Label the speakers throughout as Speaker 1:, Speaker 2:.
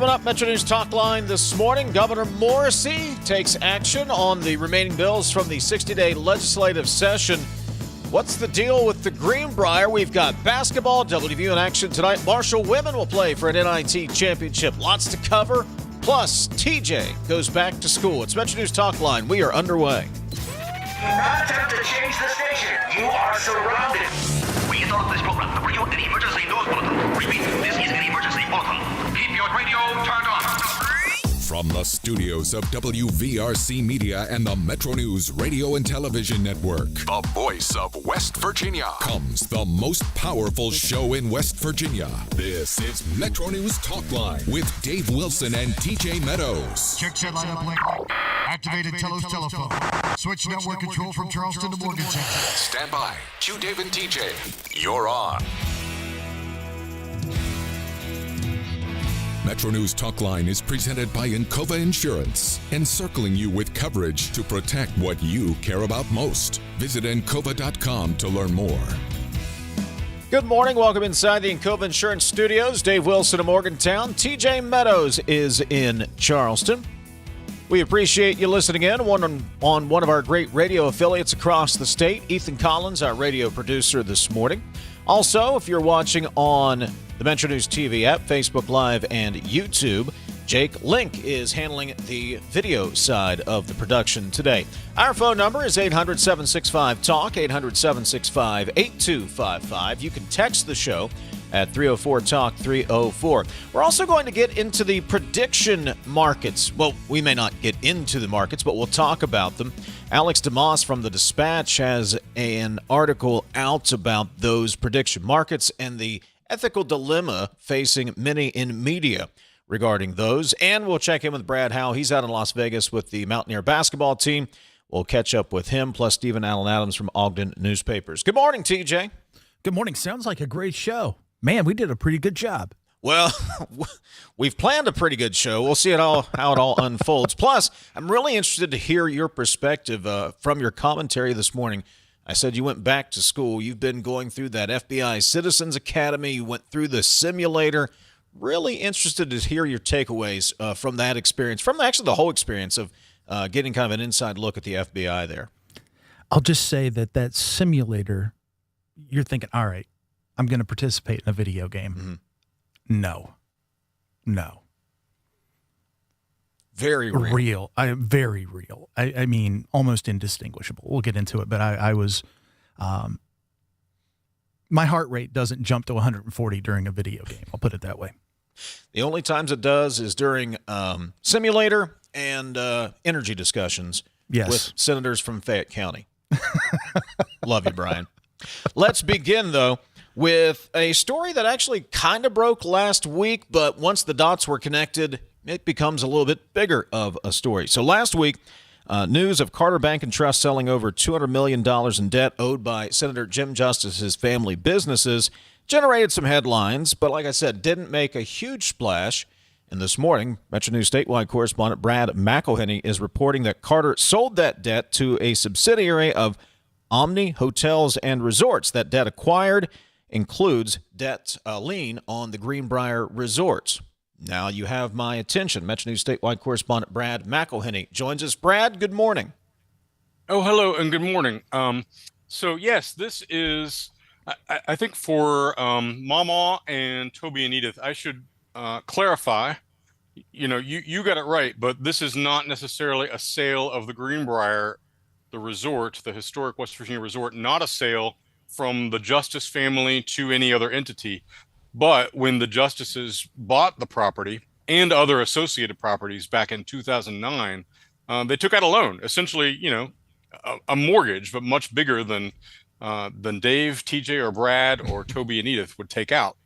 Speaker 1: Coming up, MetroNews Talkline this morning, Governor Morrissey takes action on the remaining bills from the 60-day legislative session. What's the deal with the Greenbrier? We've got basketball, WVU in action tonight. Marshall women will play for an NIT championship. Lots to cover. Plus, TJ goes back to school. It's MetroNews Talkline. We are underway.
Speaker 2: Do not attempt to change the station. You are surrounded.
Speaker 3: We interrupt this program to bring you an emergency news bulletin. Repeat, this is an emergency bulletin. Keep your radio turned on.
Speaker 4: From the studios of WVRC Media and the MetroNews Radio and Television Network, the voice of West Virginia, comes the most powerful show in West Virginia. This is MetroNews Talkline with Dave Wilson and TJ Meadows.
Speaker 5: Check set lineup link. Activated Telos telephone. Switch network control from Charleston to Morgantown.
Speaker 4: Stand by. Cue Dave and TJ. You're on. MetroNews Talkline is presented by Encova Insurance, encircling you with coverage to protect what you care about most. Visit Encova.com to learn more.
Speaker 1: Good morning. Welcome inside the Encova Insurance Studios. Dave Wilson of Morgantown. TJ Meadows is in Charleston. We appreciate you listening in on one of our great radio affiliates across the state. Ethan Collins, our radio producer this morning. Also, if you're watching on the MetroNews TV app, Facebook Live, and YouTube, Jake Link is handling the video side of the production today. Our phone number is 800-765-TALK, 800-765-8255. You can text the show at 304-TALK-304. We're also going to get into the prediction markets. Well, we may not get into the markets, but we'll talk about them. Alex Demas from the Dispatch has an article out about those prediction markets and the ethical dilemma facing many in media regarding those. And we'll check in with Brad Howe. He's out in Las Vegas with the Mountaineer basketball team. We'll catch up with him, plus Stephen Allen Adams from Ogden Newspapers. Good morning, TJ.
Speaker 6: Good morning. Sounds like a great show. Man, we did a pretty good job.
Speaker 1: Well, we've planned a pretty good show. We'll see how it all unfolds. Plus, I'm really interested to hear your perspective from your commentary this morning. I said you went back to school. You've been going through that FBI Citizens Academy. You went through the simulator. Really interested to hear your takeaways from that experience, from actually the whole experience of getting kind of an inside look at the FBI there.
Speaker 6: I'll just say that simulator, you're thinking, all right, I'm going to participate in a video game.
Speaker 1: Mm-hmm.
Speaker 6: No.
Speaker 1: Very real.
Speaker 6: Very real. I mean, almost indistinguishable. We'll get into it, but I was, my heart rate doesn't jump to 140 during a video game. I'll put it that way.
Speaker 1: The only times it does is during simulator and energy discussions with senators from Fayette County. Love you, Brian. Let's begin, though, with a story that actually kind of broke last week, but once the dots were connected, it becomes a little bit bigger of a story. So last week, news of Carter Bank and Trust selling over $200 million in debt owed by Senator Jim Justice's family businesses generated some headlines, but like I said, didn't make a huge splash. And this morning, MetroNews Statewide Correspondent Brad McElhinny is reporting that Carter sold that debt to a subsidiary of Omni Hotels and Resorts. That debt acquired includes debt lien on the Greenbrier Resorts. Now you have my attention. MetroNews Statewide Correspondent Brad McElhinny joins us. Brad, good morning.
Speaker 7: Oh, hello and good morning. So yes, this is, I think for Mama and Toby and Edith, I should clarify, you got it right, but this is not necessarily a sale of the Greenbrier, the resort, the historic West Virginia resort, not a sale from the Justice family to any other entity. But when the Justices bought the property and other associated properties back in 2009, they took out a loan, essentially, a mortgage, but much bigger than Dave, TJ, or Brad, or Toby and Edith would take out.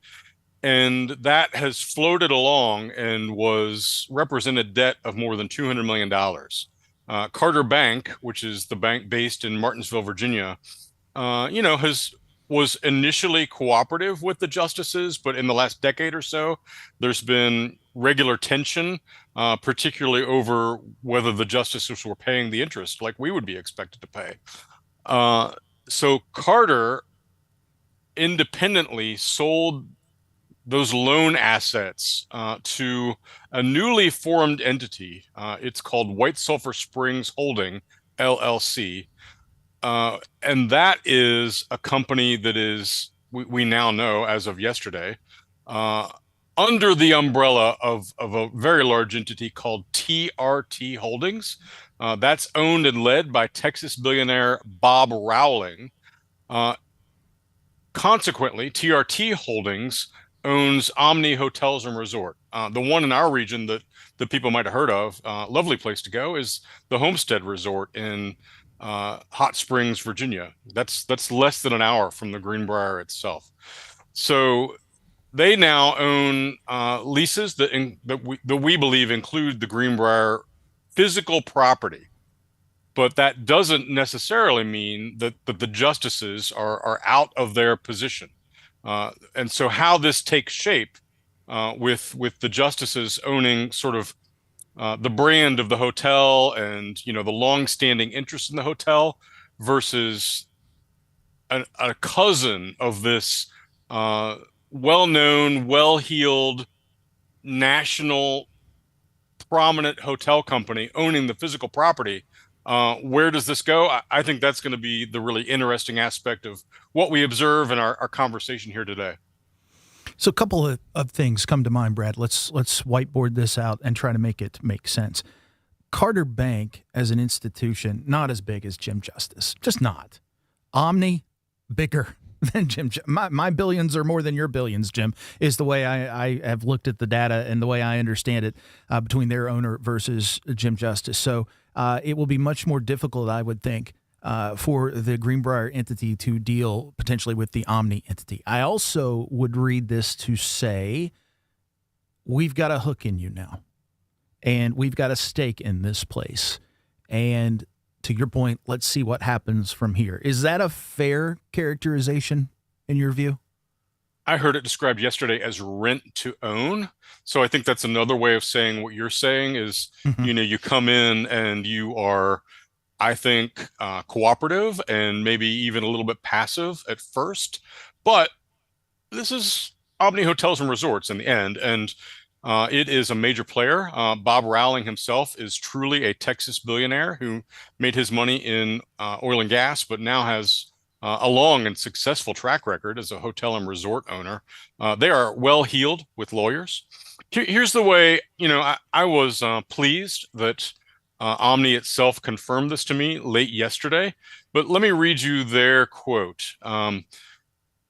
Speaker 7: And that has floated along and was represented debt of more than $200 million. Carter Bank, which is the bank based in Martinsville, Virginia, was initially cooperative with the Justices, but in the last decade or so, there's been regular tension, particularly over whether the Justices were paying the interest like we would be expected to pay. So Carter independently sold those loan assets to a newly formed entity. It's called White Sulphur Springs Holding, LLC. And that is a company that is, we now know as of yesterday, under the umbrella of a very large entity called TRT Holdings. That's owned and led by Texas billionaire Bob Rowling. Consequently, TRT Holdings owns Omni Hotels and Resort. The one in our region that people might have heard of, lovely place to go, is the Homestead Resort in Hot Springs, Virginia. That's less than an hour from the Greenbrier itself. So they now own leases that we believe include the Greenbrier physical property. But that doesn't necessarily mean that the justices are out of their position. And so how this takes shape with the justices owning sort of the brand of the hotel and, the long-standing interest in the hotel versus a cousin of this well-known, well-heeled, national, prominent hotel company owning the physical property. Where does this go? I think that's going to be the really interesting aspect of what we observe in our conversation here today.
Speaker 6: So a couple of things come to mind, Brad. Let's whiteboard this out and try to make it make sense. Carter Bank as an institution, not as big as Jim Justice, just not. Omni, bigger than Jim. My billions are more than your billions, Jim, is the way I have looked at the data and the way I understand it between their owner versus Jim Justice. So it will be much more difficult, I would think, for the Greenbrier entity to deal potentially with the Omni entity. I also would read this to say, we've got a hook in you now, and we've got a stake in this place. And to your point, let's see what happens from here. Is that a fair characterization in your view?
Speaker 7: I heard it described yesterday as rent to own. So I think that's another way of saying what you're saying is, you come in and you are, I think, cooperative and maybe even a little bit passive at first. But this is Omni Hotels and Resorts in the end. And it is a major player. Bob Rowling himself is truly a Texas billionaire who made his money in oil and gas, but now has a long and successful track record as a hotel and resort owner. They are well-heeled with lawyers. Here's the way, I was pleased that Omni itself confirmed this to me late yesterday, but let me read you their quote.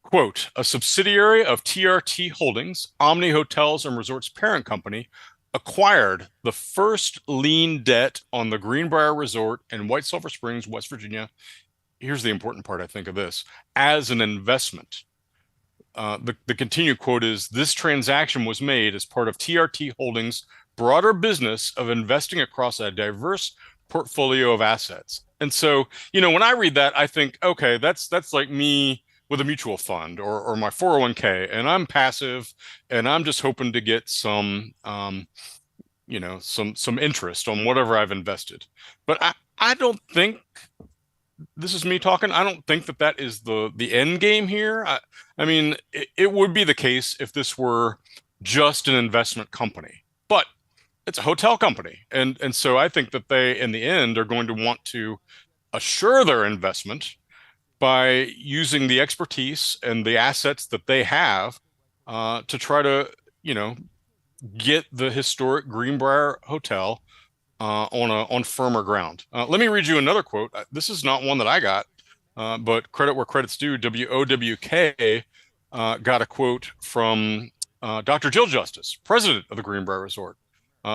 Speaker 7: Quote, a subsidiary of TRT Holdings, Omni Hotels and Resorts parent company, acquired the first lien debt on the Greenbrier Resort in White Sulphur Springs, West Virginia. Here's the important part, I think, of this, as an investment. The continued quote is, this transaction was made as part of TRT Holdings' broader business of investing across a diverse portfolio of assets. And so, when I read that, I think, okay, that's like me with a mutual fund or my 401k, and I'm passive and I'm just hoping to get some interest on whatever I've invested. But I don't think, this is me talking, I don't think that is the end game here. I mean, it would be the case if this were just an investment company, but it's a hotel company. And so I think that they, in the end, are going to want to assure their investment by using the expertise and the assets that they have to try to, get the historic Greenbrier Hotel on firmer ground. Let me read you another quote. This is not one that I got, but credit where credit's due. WOWK got a quote from Dr. Jill Justice, president of the Greenbrier Resort,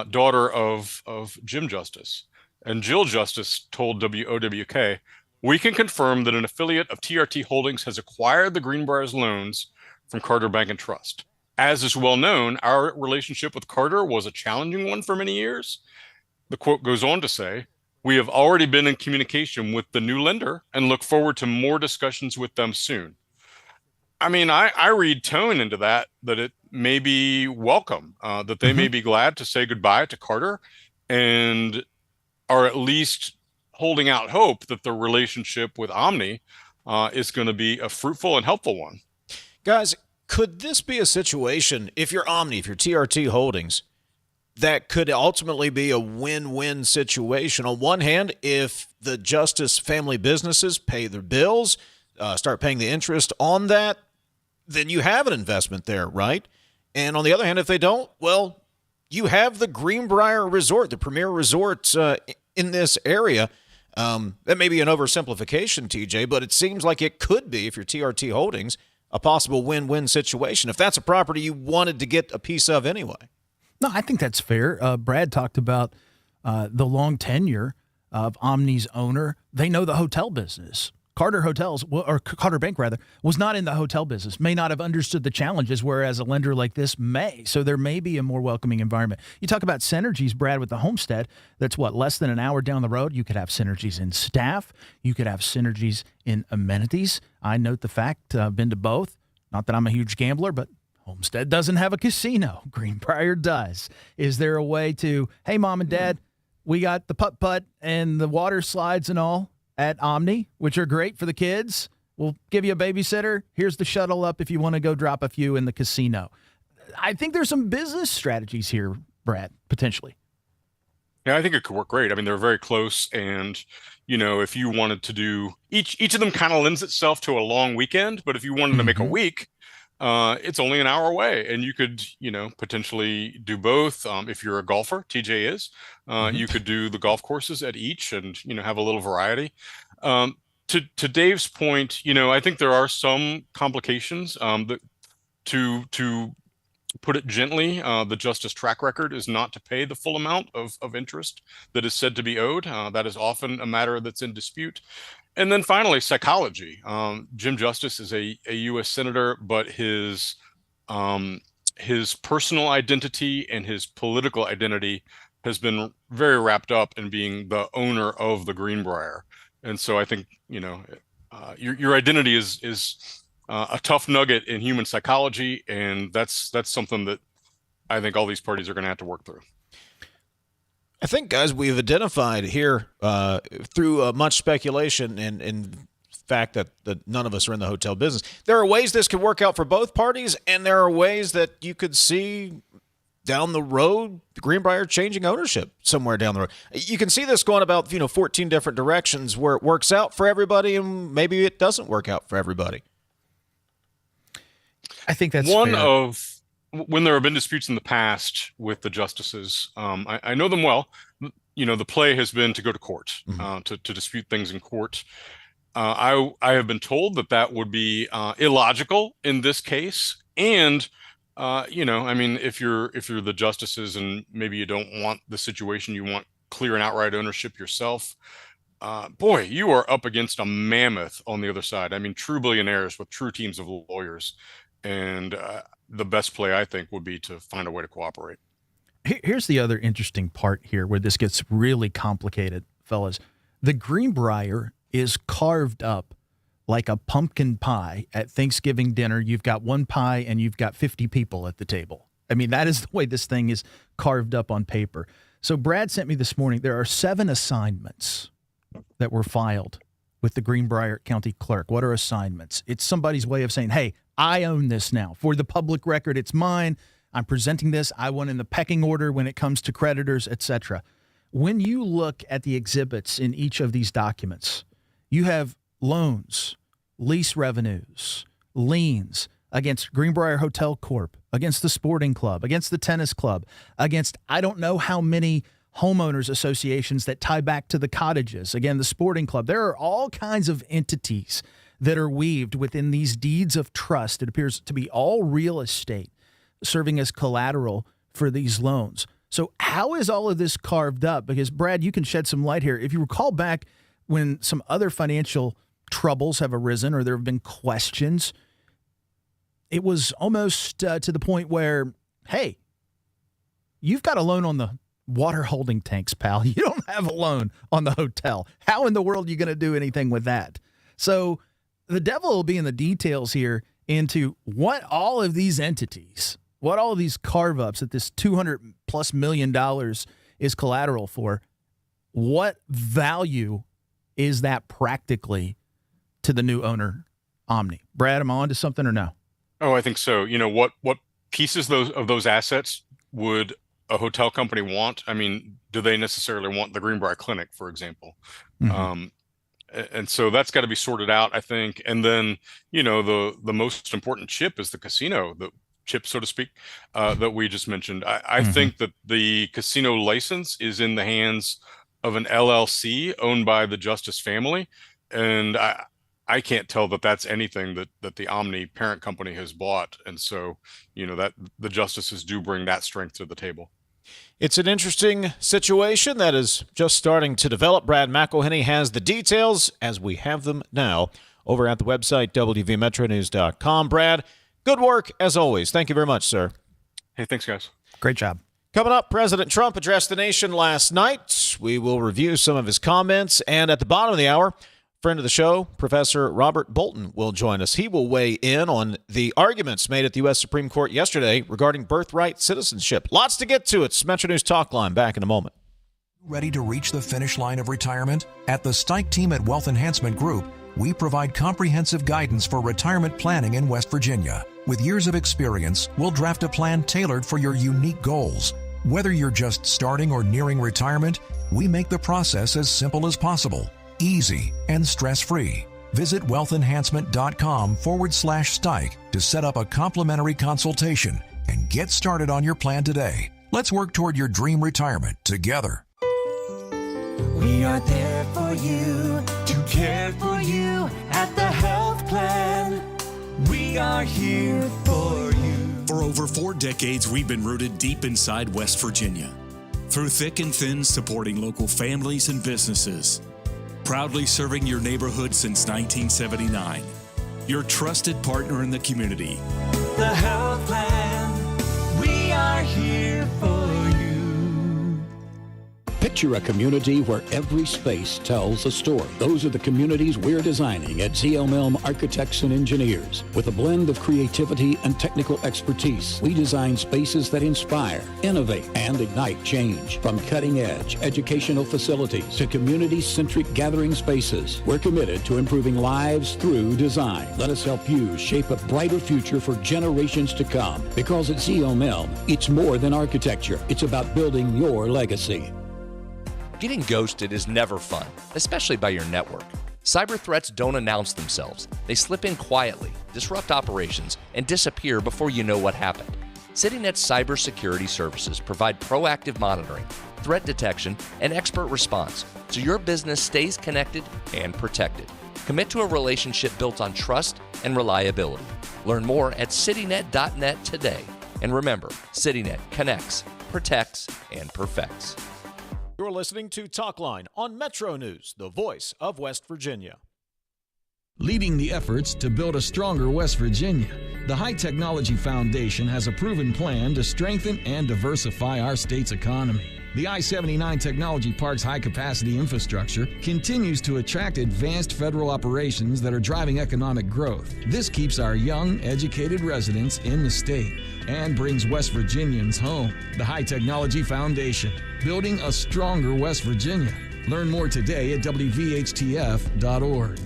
Speaker 7: daughter of Jim Justice. And Jill Justice told WOWK, we can confirm that an affiliate of TRT Holdings has acquired the Greenbrier's loans from Carter Bank and Trust. As is well known, our relationship with Carter was a challenging one for many years. The quote goes on to say, we have already been in communication with the new lender and look forward to more discussions with them soon. I mean, I read tone into that it may be welcome, that they may be glad to say goodbye to Carter and are at least holding out hope that the relationship with Omni is going to be a fruitful and helpful one.
Speaker 1: Guys, Could this be a situation, if you're Omni, if you're TRT Holdings, that could ultimately be a win-win situation? On one hand, if the Justice family businesses pay their bills, start paying the interest on that, then you have an investment there, right? And on the other hand, if they don't, well, you have the Greenbrier Resort, the premier resort in this area. That may be an oversimplification, TJ, but it seems like it could be, if you're TRT Holdings, a possible win-win situation, if that's a property you wanted to get a piece of anyway.
Speaker 6: No, I think that's fair. Brad talked about the long tenure of Omni's owner. They know the hotel business. Carter Bank was not in the hotel business, may not have understood the challenges, whereas a lender like this may. So there may be a more welcoming environment. You talk about synergies, Brad, with the Homestead. That's less than an hour down the road. You could have synergies in staff. You could have synergies in amenities. I note the fact, I've been to both. Not that I'm a huge gambler, but Homestead doesn't have a casino. Greenbrier does. Is there a way to, hey, Mom and Dad, we got the putt-putt and the water slides and all at Omni, which are great for the kids. We'll give you a babysitter. Here's the shuttle up if you want to go drop a few in the casino. I think there's some business strategies here, Brad, potentially.
Speaker 7: Yeah, I think it could work great. I mean, they're very close, and if you wanted to do each of them, kind of lends itself to a long weekend. But if you wanted to make a week, it's only an hour away, and you could, potentially do both. If you're a golfer, TJ is, you could do the golf courses at each, and have a little variety. To Dave's point, I think there are some complications. That to put it gently, the Justice track record is not to pay the full amount of interest that is said to be owed. That is often a matter that's in dispute. And then finally, psychology. Jim Justice is a U.S. Senator, but his personal identity and his political identity has been very wrapped up in being the owner of the Greenbrier. And so I think, your identity is a tough nugget in human psychology, and that's something that I think all these parties are going to have to work through.
Speaker 1: I think, guys, we've identified here through much speculation and fact that none of us are in the hotel business, there are ways this could work out for both parties, and there are ways that you could see down the road the Greenbrier changing ownership somewhere down the road. You can see this going about 14 different directions where it works out for everybody and maybe it doesn't work out for everybody.
Speaker 6: I think that's
Speaker 7: one
Speaker 6: fair.
Speaker 7: of when there have been disputes in the past with the justices. I know them well. The play has been to go to court, to dispute things in court. I have been told that would be illogical in this case. And, if you're the justices and maybe you don't want the situation, you want clear and outright ownership yourself, boy, you are up against a mammoth on the other side. I mean, true billionaires with true teams of lawyers. And the best play, I think, would be to find a way to cooperate.
Speaker 6: Here's the other interesting part here where this gets really complicated, fellas. The Greenbrier is carved up like a pumpkin pie at Thanksgiving dinner. You've got one pie and you've got 50 people at the table. I mean, that is the way this thing is carved up on paper. So Brad sent me this morning, there are 7 assignments that were filed with the Greenbrier County Clerk. What are assignments? It's somebody's way of saying, hey, I own this now. For the public record, it's mine. I'm presenting this. I won in the pecking order when it comes to creditors, etc. When you look at the exhibits in each of these documents, you have loans, lease revenues, liens against Greenbrier Hotel Corp., against the sporting club, against the tennis club, against I don't know how many homeowners associations that tie back to the cottages. Again, the sporting club. There are all kinds of entities that are weaved within these deeds of trust. It appears to be all real estate serving as collateral for these loans. So how is all of this carved up? Because, Brad, you can shed some light here. If you recall back when some other financial troubles have arisen or there have been questions, it was almost to the point where, hey, you've got a loan on the water holding tanks, pal. You don't have a loan on the hotel. How in the world are you going to do anything with that? So the devil will be in the details here into what all of these entities, what all of these carve-ups that this $200+ million is collateral for, what value is that practically to the new owner, Omni? Brad, am I on to something or no?
Speaker 7: Oh, I think so. What pieces of those assets would a hotel company want? I mean, do they necessarily want the Greenbrier Clinic, for example? Mm-hmm. And so that's got to be sorted out, I think. And then, the most important chip is the casino, the chip, so to speak, that we just mentioned. I mm-hmm. think that the casino license is in the hands of an LLC owned by the Justice family. And I can't tell that that's anything that the Omni parent company has bought. And so, that the Justices do bring that strength to the table.
Speaker 1: It's an interesting situation that is just starting to develop. Brad McElhinny has the details as we have them now over at the website, wvmetronews.com. Brad, good work as always. Thank you very much, sir.
Speaker 7: Hey, thanks, guys.
Speaker 6: Great job.
Speaker 1: Coming up, President Trump addressed the nation last night. We will review some of his comments. And at the bottom of the hour, friend of the show, Professor Robert Bolton, will join us. He will weigh in on the arguments made at the U.S. Supreme Court yesterday regarding birthright citizenship. Lots to get to. It's MetroNews Talkline. Back in a moment.
Speaker 8: Ready to reach the finish line of retirement? At the Stike team at Wealth Enhancement Group, we provide comprehensive guidance for retirement planning in West Virginia. With years of experience, we'll draft a plan tailored for your unique goals. Whether you're just starting or nearing retirement, we make the process as simple as possible, easy, and stress-free. Visit wealthenhancement.com/Stike to set up a complimentary consultation and get started on your plan today. Let's work toward your dream retirement together.
Speaker 9: We are there for you, to care for you at the health plan. We are here for you.
Speaker 10: For over 4 decades, we've been rooted deep inside West Virginia. Through thick and thin, supporting local families and businesses. Proudly serving your neighborhood since 1979. Your trusted partner in the community.
Speaker 9: The health plan. We are here for you.
Speaker 11: Picture a community where every space tells a story. Those are the communities we're designing at ZLM Architects and Engineers. With a blend of creativity and technical expertise, we design spaces that inspire, innovate, and ignite change. From cutting-edge educational facilities to community-centric gathering spaces, we're committed to improving lives through design. Let us help you shape a brighter future for generations to come. Because at ZLM, it's more than architecture. It's about building your legacy.
Speaker 12: Getting ghosted is never fun, especially by your network. Cyber threats don't announce themselves. They slip in quietly, disrupt operations, and disappear before you know what happened. CityNet Cybersecurity Services provide proactive monitoring, threat detection, and expert response, so your business stays connected and protected. Commit to a relationship built on trust and reliability. Learn more at citynet.net today. And remember, CityNet connects, protects, and perfects.
Speaker 1: You're listening to Talkline on Metro News, the voice of West Virginia.
Speaker 13: Leading the efforts to build a stronger West Virginia, the High Technology Foundation has a proven plan to strengthen and diversify our state's economy. The I-79 Technology Park's high-capacity infrastructure continues to attract advanced federal operations that are driving economic growth. This keeps our young, educated residents in the state and brings West Virginians home. The High Technology Foundation, building a stronger West Virginia. Learn more today at wvhtf.org.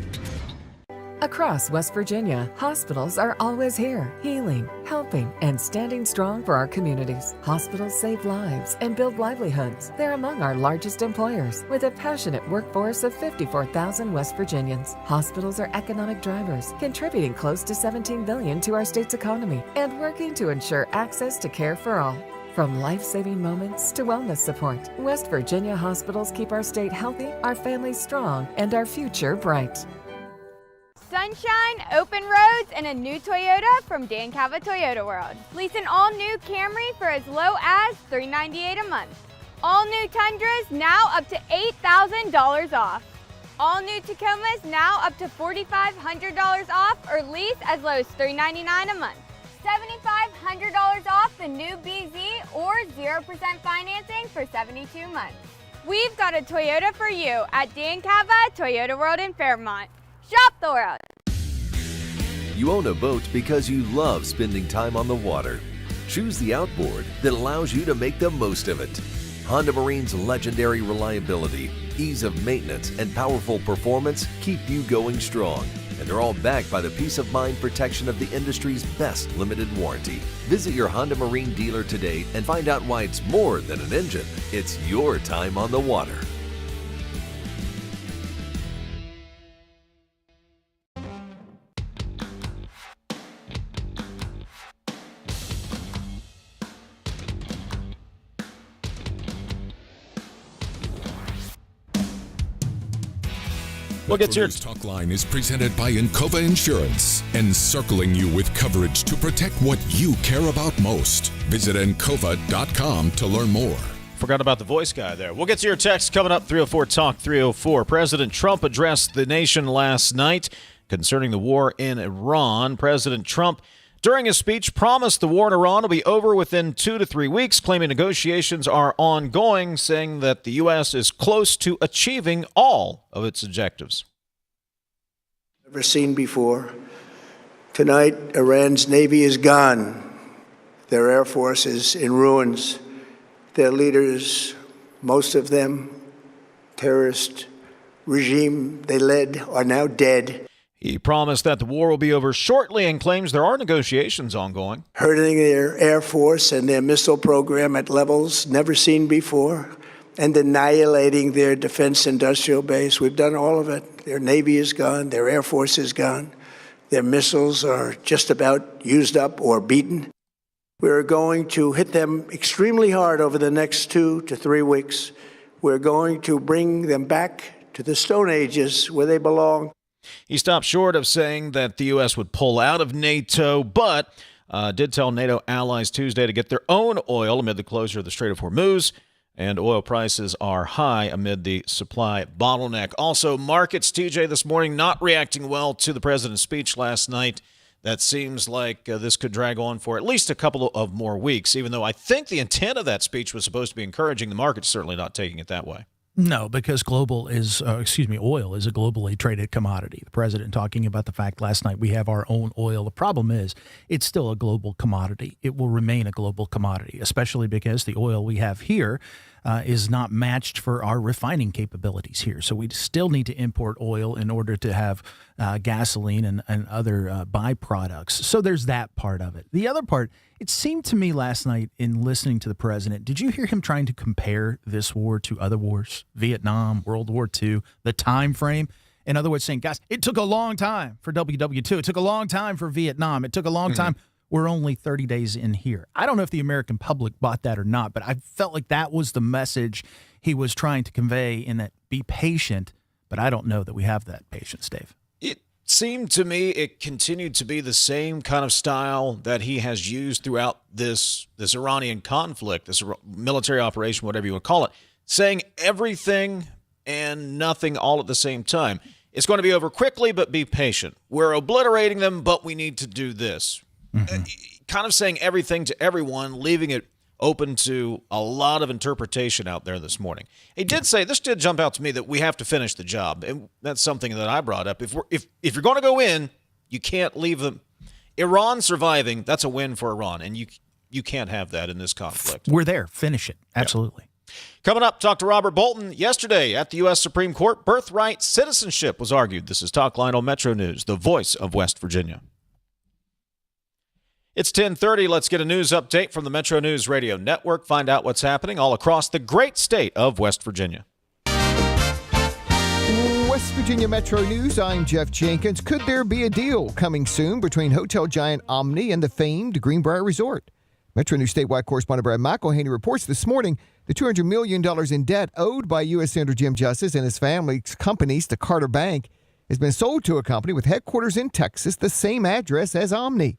Speaker 14: Across West Virginia, hospitals are always here, healing, helping, and standing strong for our communities. Hospitals save lives and build livelihoods. They're among our largest employers, with a passionate workforce of 54,000 West Virginians. Hospitals are economic drivers, contributing close to $17 billion to our state's economy and working to ensure access to care for all. From life-saving moments to wellness support, West Virginia hospitals keep our state healthy, our families strong, and our future bright.
Speaker 15: Sunshine, open roads, and a new Toyota from Dan Cava Toyota World. Lease an all-new Camry for as low as $398 a month. All new Tundras now up to $8,000 off. All new Tacomas now up to $4,500 off or lease as low as $399 a month. $7,500 off the new BZ or 0% financing for 72 months. We've got a Toyota for you at Dan Cava Toyota World in Fairmont. Shop the world.
Speaker 16: You own a boat because you love spending time on the water. Choose the outboard that allows you to make the most of it. Honda Marine's legendary reliability, ease of maintenance, and powerful performance keep you going strong. and they're all backed by the peace of mind protection of the industry's best limited warranty. Visit your Honda Marine dealer today and find out why it's more than an engine. It's your time on the water.
Speaker 1: We'll get to your
Speaker 4: Talkline is presented by Encova Insurance, encircling you with coverage to protect what you care about most. Visit Encova.com to learn more.
Speaker 1: Forgot about the voice guy there. We'll get to your text coming up, 304 Talk 304. President Trump addressed the nation last night concerning the war in Iran. President Trump, during his speech, promised the war in Iran will be over within 2 to 3 weeks, claiming negotiations are ongoing, saying that the U.S. is close to achieving all of its objectives.
Speaker 17: Never seen before. Tonight, Iran's Navy is gone. Their Air Force is in ruins. Their leaders, most of them, terrorist regime they led, are now dead.
Speaker 1: He promised that the war will be over shortly and claims there are negotiations ongoing.
Speaker 17: Hurting their Air Force and their missile program at levels never seen before, and annihilating their defense industrial base. We've done all of it. Their Navy is gone. Their Air Force is gone. Their missiles are just about used up or beaten. We're going to hit them extremely hard over the next 2 to 3 weeks. We're going to bring them back to the Stone Ages where they belong.
Speaker 1: He stopped short of saying that the U.S. would pull out of NATO, but did tell NATO allies Tuesday to get their own oil amid the closure of the Strait of Hormuz, and oil prices are high amid the supply bottleneck. Also, markets, TJ, this morning not reacting well to the president's speech last night. That seems like this could drag on for at least a couple of more weeks, even though I think the intent of that speech was supposed to be encouraging. The market's certainly not taking it that way.
Speaker 6: No, because oil is a globally traded commodity. The president talking about the fact last night we have our own oil. The problem is it's still a global commodity. It will remain a global commodity, especially because the oil we have here is not matched for our refining capabilities here. So we still need to import oil in order to have gasoline and other byproducts. So there's that part of it. The other part, it seemed to me last night in listening to the president, did you hear him trying to compare this war to other wars, Vietnam, World War II, the time frame? In other words, saying, guys, it took a long time for WW2. It took a long time for Vietnam. It took a long time. We're only 30 days in here. I don't know if the American public bought that or not, but I felt like that was the message he was trying to convey in that be patient, but I don't know that we have that patience, Dave.
Speaker 1: It seemed to me it continued to be the same kind of style that he has used throughout this Iranian conflict, this military operation, whatever you want to call it, saying everything and nothing all at the same time. It's going to be over quickly, but be patient. We're obliterating them, but we need to do this. Kind of saying everything to everyone, leaving it open to a lot of interpretation out there this morning. He did say, this did jump out to me, that we have to finish the job. And that's something that I brought up. If you're going to go in, you can't leave them. Iran surviving, that's a win for Iran. And you can't have that in this conflict.
Speaker 6: We're there. Finish it. Absolutely.
Speaker 1: Yeah. Coming up, talk to Robert Bolton. Yesterday at the U.S. Supreme Court, birthright citizenship was argued. This is Talkline on Metro News, the voice of West Virginia. It's 10:30. Let's get a news update from the Metro News Radio Network. Find out what's happening all across the great state of West Virginia.
Speaker 18: West Virginia Metro News, I'm Jeff Jenkins. Could there be a deal coming soon between hotel giant Omni and the famed Greenbrier Resort? Metro News Statewide Correspondent Brad McElhinny reports this morning the $200 million in debt owed by U.S. Senator Jim Justice and his family's companies to Carter Bank has been sold to a company with headquarters in Texas, the same address as Omni.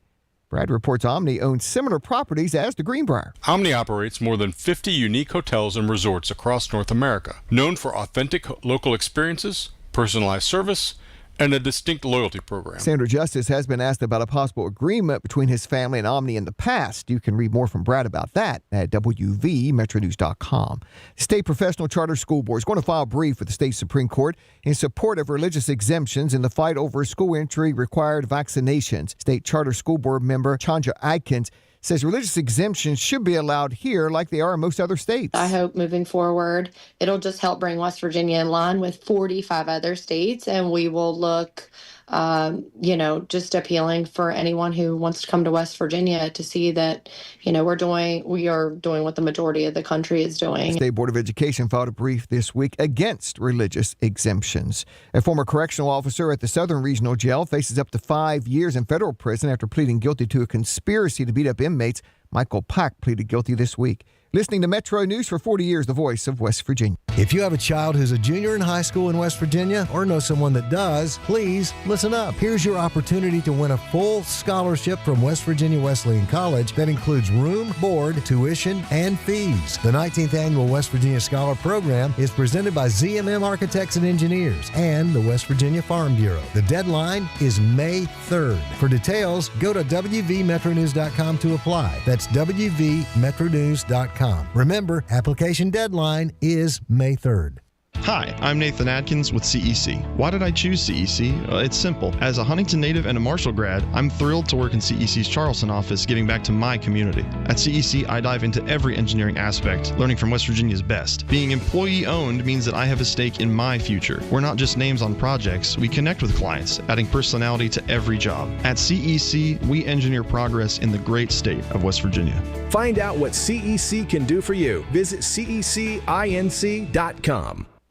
Speaker 18: Brad reports Omni owns similar properties as the Greenbrier.
Speaker 7: Omni operates more than 50 unique hotels and resorts across North America, known for authentic local experiences, personalized service, and a distinct loyalty program.
Speaker 18: Senator Justice has been asked about a possible agreement between his family and Omni in the past. You can read more from Brad about that at WVMetroNews.com. The State Professional Charter School Board is going to file a brief with the state Supreme Court in support of religious exemptions in the fight over school entry required vaccinations. State Charter School Board member Chandra Adkins says religious exemptions should be allowed here like they are in most other states.
Speaker 19: I hope moving forward, it'll just help bring West Virginia in line with 45 other states, and we will look just appealing for anyone who wants to come to West Virginia to see that, we are doing what the majority of the country is doing.
Speaker 18: The State Board of Education filed a brief this week against religious exemptions. A former correctional officer at the Southern Regional Jail faces up to 5 years in federal prison after pleading guilty to a conspiracy to beat up inmates. Michael Pack pleaded guilty this week. Listening to Metro News for 40 years, the voice of West Virginia.
Speaker 20: If you have a child who's a junior in high school in West Virginia or know someone that does, please listen up. Here's your opportunity to win a full scholarship from West Virginia Wesleyan College that includes room, board, tuition, and fees. The 19th Annual West Virginia Scholar Program is presented by ZMM Architects and Engineers and the West Virginia Farm Bureau. The deadline is May 3rd. For details, go to wvmetronews.com to apply. That's wvmetronews.com. Remember, application deadline is May 3rd.
Speaker 21: Hi, I'm Nathan Adkins with CEC. Why did I choose CEC? It's simple. As a Huntington native and a Marshall grad, I'm thrilled to work in CEC's Charleston office, giving back to my community. At CEC, I dive into every engineering aspect, learning from West Virginia's best. Being employee-owned means that I have a stake in my future. We're not just names on projects, we connect with clients, adding personality to every job. At CEC, we engineer progress in the great state of West Virginia.
Speaker 22: Find out what CEC can do for you. Visit cecinc.com.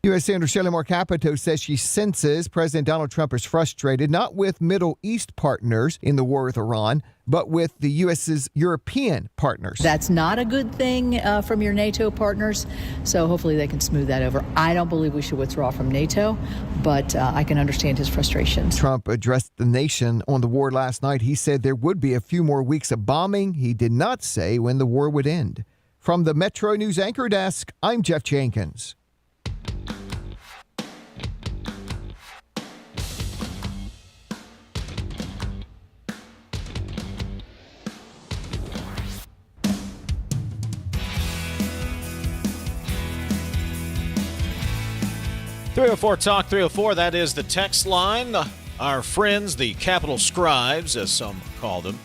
Speaker 18: U.S. Senator Shelley Moore Capito says she senses President Donald Trump is frustrated not with Middle East partners in the war with Iran, but with the U.S.'s European partners.
Speaker 23: That's not a good thing from your NATO partners, so hopefully they can smooth that over. I don't believe we should withdraw from NATO, but I can understand his frustrations.
Speaker 18: Trump addressed the nation on the war last night. He said there would be a few more weeks of bombing. He did not say when the war would end. From the Metro News Anchor Desk, I'm Jeff Jenkins.
Speaker 1: .304 Talk 304, that is the text line. Our friends, the Capitol Scribes, as some call them,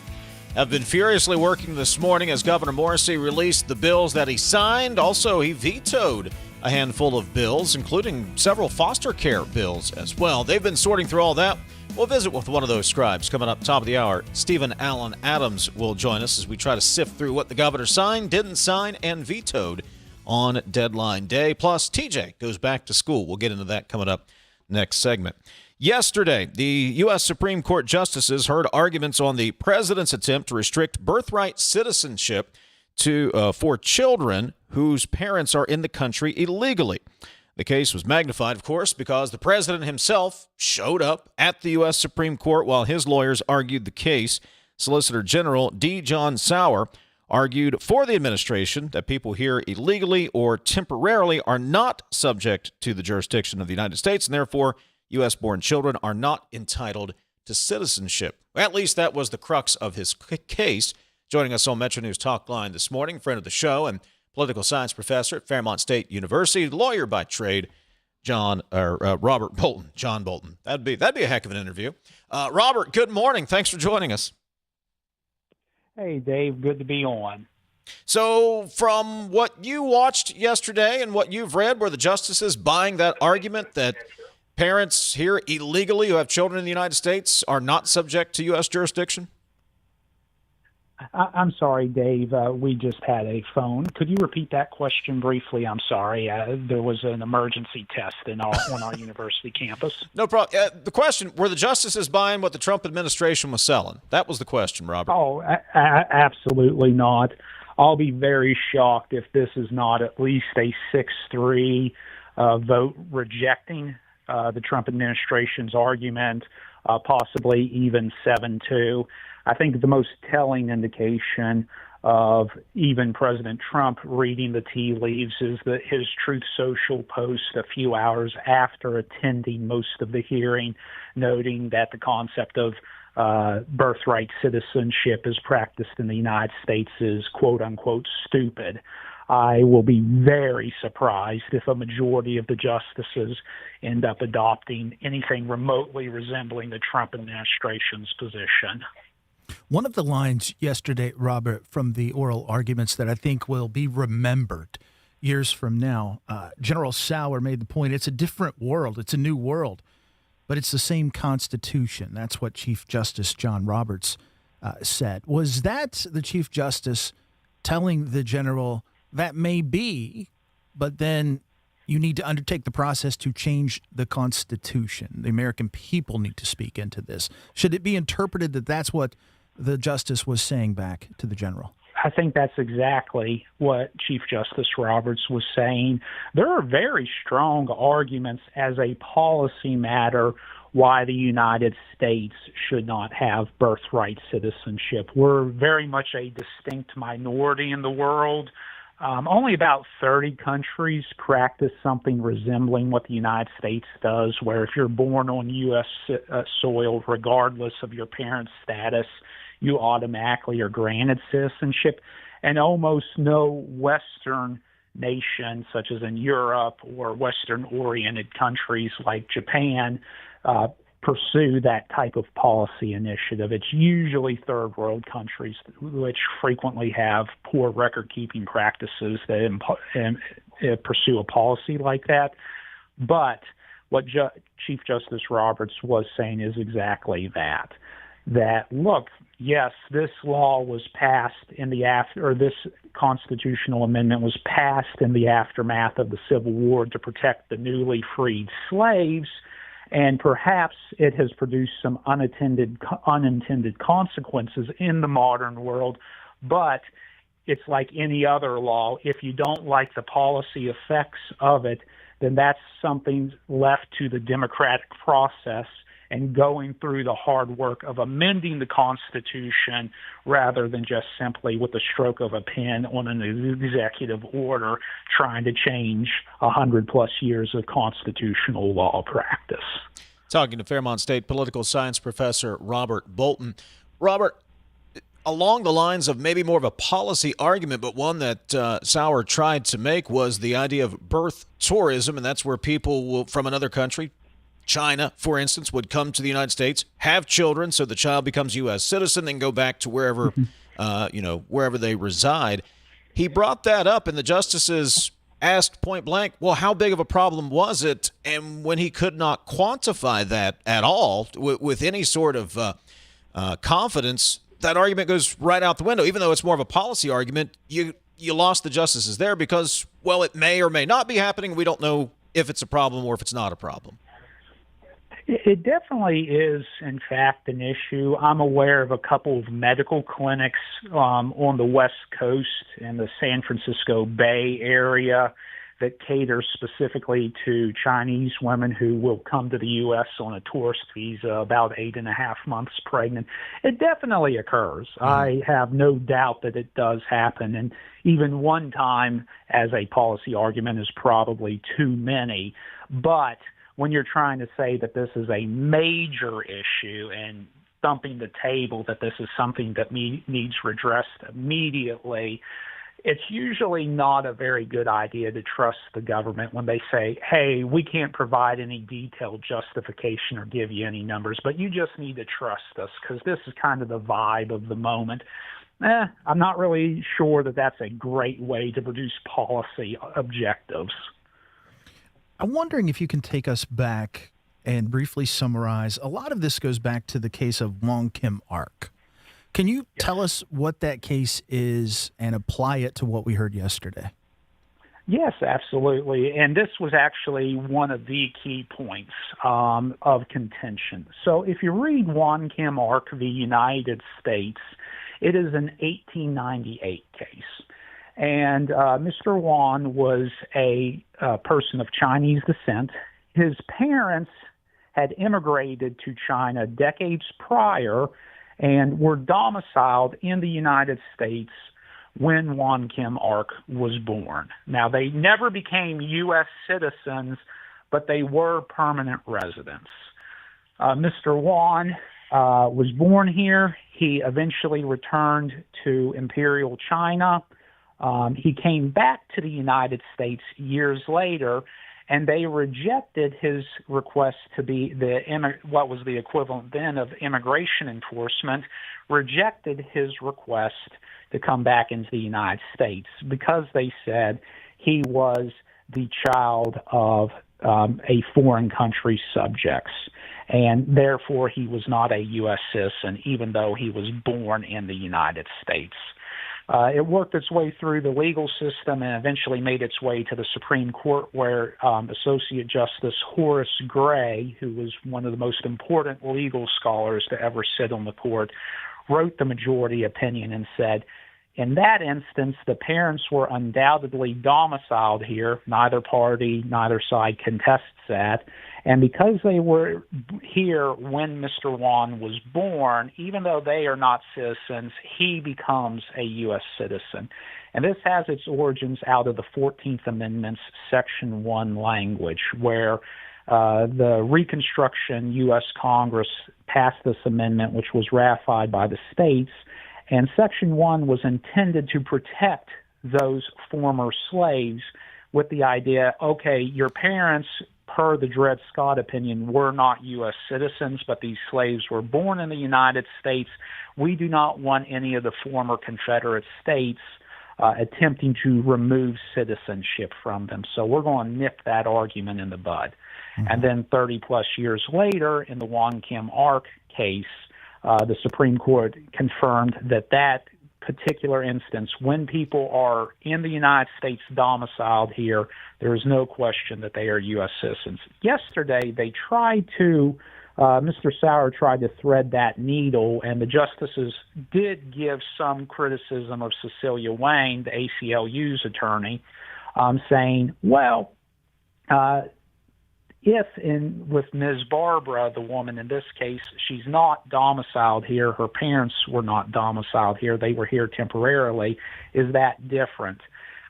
Speaker 1: have been furiously working this morning as Governor Morrisey released the bills that he signed. Also, he vetoed a handful of bills, including several foster care bills as well. They've been sorting through all that. We'll visit with one of those scribes coming up top of the hour. Stephen Allen Adams will join us as we try to sift through what the governor signed, didn't sign, and vetoed on deadline day. Plus, TJ goes back to school. We'll get into that coming up next segment. Yesterday, the U.S. Supreme Court justices heard arguments on the president's attempt to restrict birthright citizenship for children whose parents are in the country illegally. The case was magnified, of course, because the president himself showed up at the U.S. Supreme Court while his lawyers argued the case. Solicitor General D. John Sauer argued for the administration that people here illegally or temporarily are not subject to the jurisdiction of the United States, and therefore U.S.-born children are not entitled to citizenship. At least that was the crux of his case. Joining us on MetroNews Talkline this morning, friend of the show and political science professor at Fairmont State University, lawyer by trade, Robert Bolton. John Bolton. That'd be a heck of an interview. Robert, good morning. Thanks for joining us.
Speaker 24: Hey, Dave. Good to be on.
Speaker 1: So from what you watched yesterday and what you've read, were the justices buying that argument that parents here illegally who have children in the United States are not subject to U.S. jurisdiction?
Speaker 24: I'm sorry, Dave. We just had a phone. Could you repeat that question briefly? I'm sorry. There was an emergency test on our university campus.
Speaker 1: No problem. The question, were the justices buying what the Trump administration was selling? That was the question, Robert.
Speaker 24: Oh, absolutely not. I'll be very shocked if this is not at least a 6-3 vote rejecting the Trump administration's argument, possibly even 7-2. I think the most telling indication of even President Trump reading the tea leaves is that his Truth Social post a few hours after attending most of the hearing, noting that the concept of birthright citizenship as practiced in the United States is quote-unquote stupid. I will be very surprised if a majority of the justices end up adopting anything remotely resembling the Trump administration's position.
Speaker 6: One of the lines yesterday, Robert, from the oral arguments that I think will be remembered years from now, General Sauer made the point, it's a different world. It's a new world. but it's the same Constitution. That's what Chief Justice John Roberts said. Was that the Chief Justice telling the general that may be, but then you need to undertake the process to change the Constitution? The American people need to speak into this. Should it be interpreted that that's what the justice was saying back to the general?
Speaker 24: I think that's exactly what Chief Justice Roberts was saying. There are very strong arguments as a policy matter why the United States should not have birthright citizenship. We're very much a distinct minority in the world. Only about 30 countries practice something resembling what the United States does, where if you're born on U.S. soil, regardless of your parents' status, you automatically are granted citizenship. And almost no Western nation, such as in Europe or Western-oriented countries like Japan, pursue that type of policy initiative. It's usually third world countries which frequently have poor record-keeping practices that pursue a policy like that. But what Chief Justice Roberts was saying is exactly that. That, look, yes, this law was passed in the this constitutional amendment was passed in the aftermath of the Civil War to protect the newly freed slaves, and perhaps it has produced some unintended consequences in the modern world, but it's like any other law. If you don't like the policy effects of it, then that's something left to the democratic process and going through the hard work of amending the Constitution rather than just simply with the stroke of a pen on an executive order trying to change 100-plus years of constitutional law practice.
Speaker 1: Talking to Fairmont State Political Science Professor Robert Bolton. Robert, along the lines of maybe more of a policy argument, but one that Sauer tried to make was the idea of birth tourism, and that's where people from another country, China, for instance, would come to the United States, have children, so the child becomes U.S. citizen, then go back to wherever, wherever they reside. He brought that up, and the justices asked point blank, well, how big of a problem was it? And when he could not quantify that at all with any sort of confidence, that argument goes right out the window. Even though it's more of a policy argument, you lost the justices there because, well, it may or may not be happening. We don't know if it's a problem or if it's not a problem.
Speaker 24: It definitely is, in fact, an issue. I'm aware of a couple of medical clinics on the West Coast in the San Francisco Bay Area that cater specifically to Chinese women who will come to the U.S. on a tourist visa about 8.5 months pregnant. It definitely occurs. I have no doubt that it does happen. And even one time as a policy argument is probably too many. But when you're trying to say that this is a major issue and thumping the table that this is something that needs redressed immediately, it's usually not a very good idea to trust the government when they say, hey, we can't provide any detailed justification or give you any numbers, but you just need to trust us because this is kind of the vibe of the moment. I'm not really sure that that's a great way to produce policy objectives.
Speaker 6: I'm wondering if you can take us back and briefly summarize. A lot of this goes back to the case of Wong Kim Ark. Can you tell us what that case is and apply it to what we heard yesterday?
Speaker 24: Yes, absolutely. And this was actually one of the key points of contention. So if you read Wong Kim Ark v. United States, it is an 1898 case. And Mr. Wan was a person of Chinese descent. His parents had immigrated to China decades prior and were domiciled in the United States when Wong Kim Ark was born. Now, they never became U.S. citizens, but they were permanent residents. Mr. Wan was born here. He eventually returned to Imperial China. He came back to the United States years later, and they rejected his request to be what was the equivalent then of immigration enforcement, rejected his request to come back into the United States because they said he was the child of a foreign country's subjects. and therefore he was not a U.S. citizen, even though he was born in the United States. It worked its way through the legal system and eventually made its way to the Supreme Court, where Associate Justice Horace Gray, who was one of the most important legal scholars to ever sit on the court, wrote the majority opinion and said, in that instance, the parents were undoubtedly domiciled here. Neither party, neither side contests that. And because they were here when Mr. Wan was born, even though they are not citizens, he becomes a U.S. citizen. And this has its origins out of the 14th Amendment's Section 1 language, where the Reconstruction U.S. Congress passed this amendment, which was ratified by the states. And Section 1 was intended to protect those former slaves with the idea, okay, your parents, per the Dred Scott opinion, were not U.S. citizens, but these slaves were born in the United States. We do not want any of the former Confederate states attempting to remove citizenship from them. So we're going to nip that argument in the bud. And then 30-plus years later, in the Wong Kim Ark case, the Supreme Court confirmed that particular instance, when people are in the United States domiciled here, there is no question that they are U.S. citizens. Yesterday, they Mr. Sauer tried to thread that needle, and the justices did give some criticism of Cecilia Wang, the ACLU's attorney, saying, well, with Ms. Barbara, the woman in this case, she's not domiciled here. Her parents were not domiciled here. They were here temporarily. Is that different?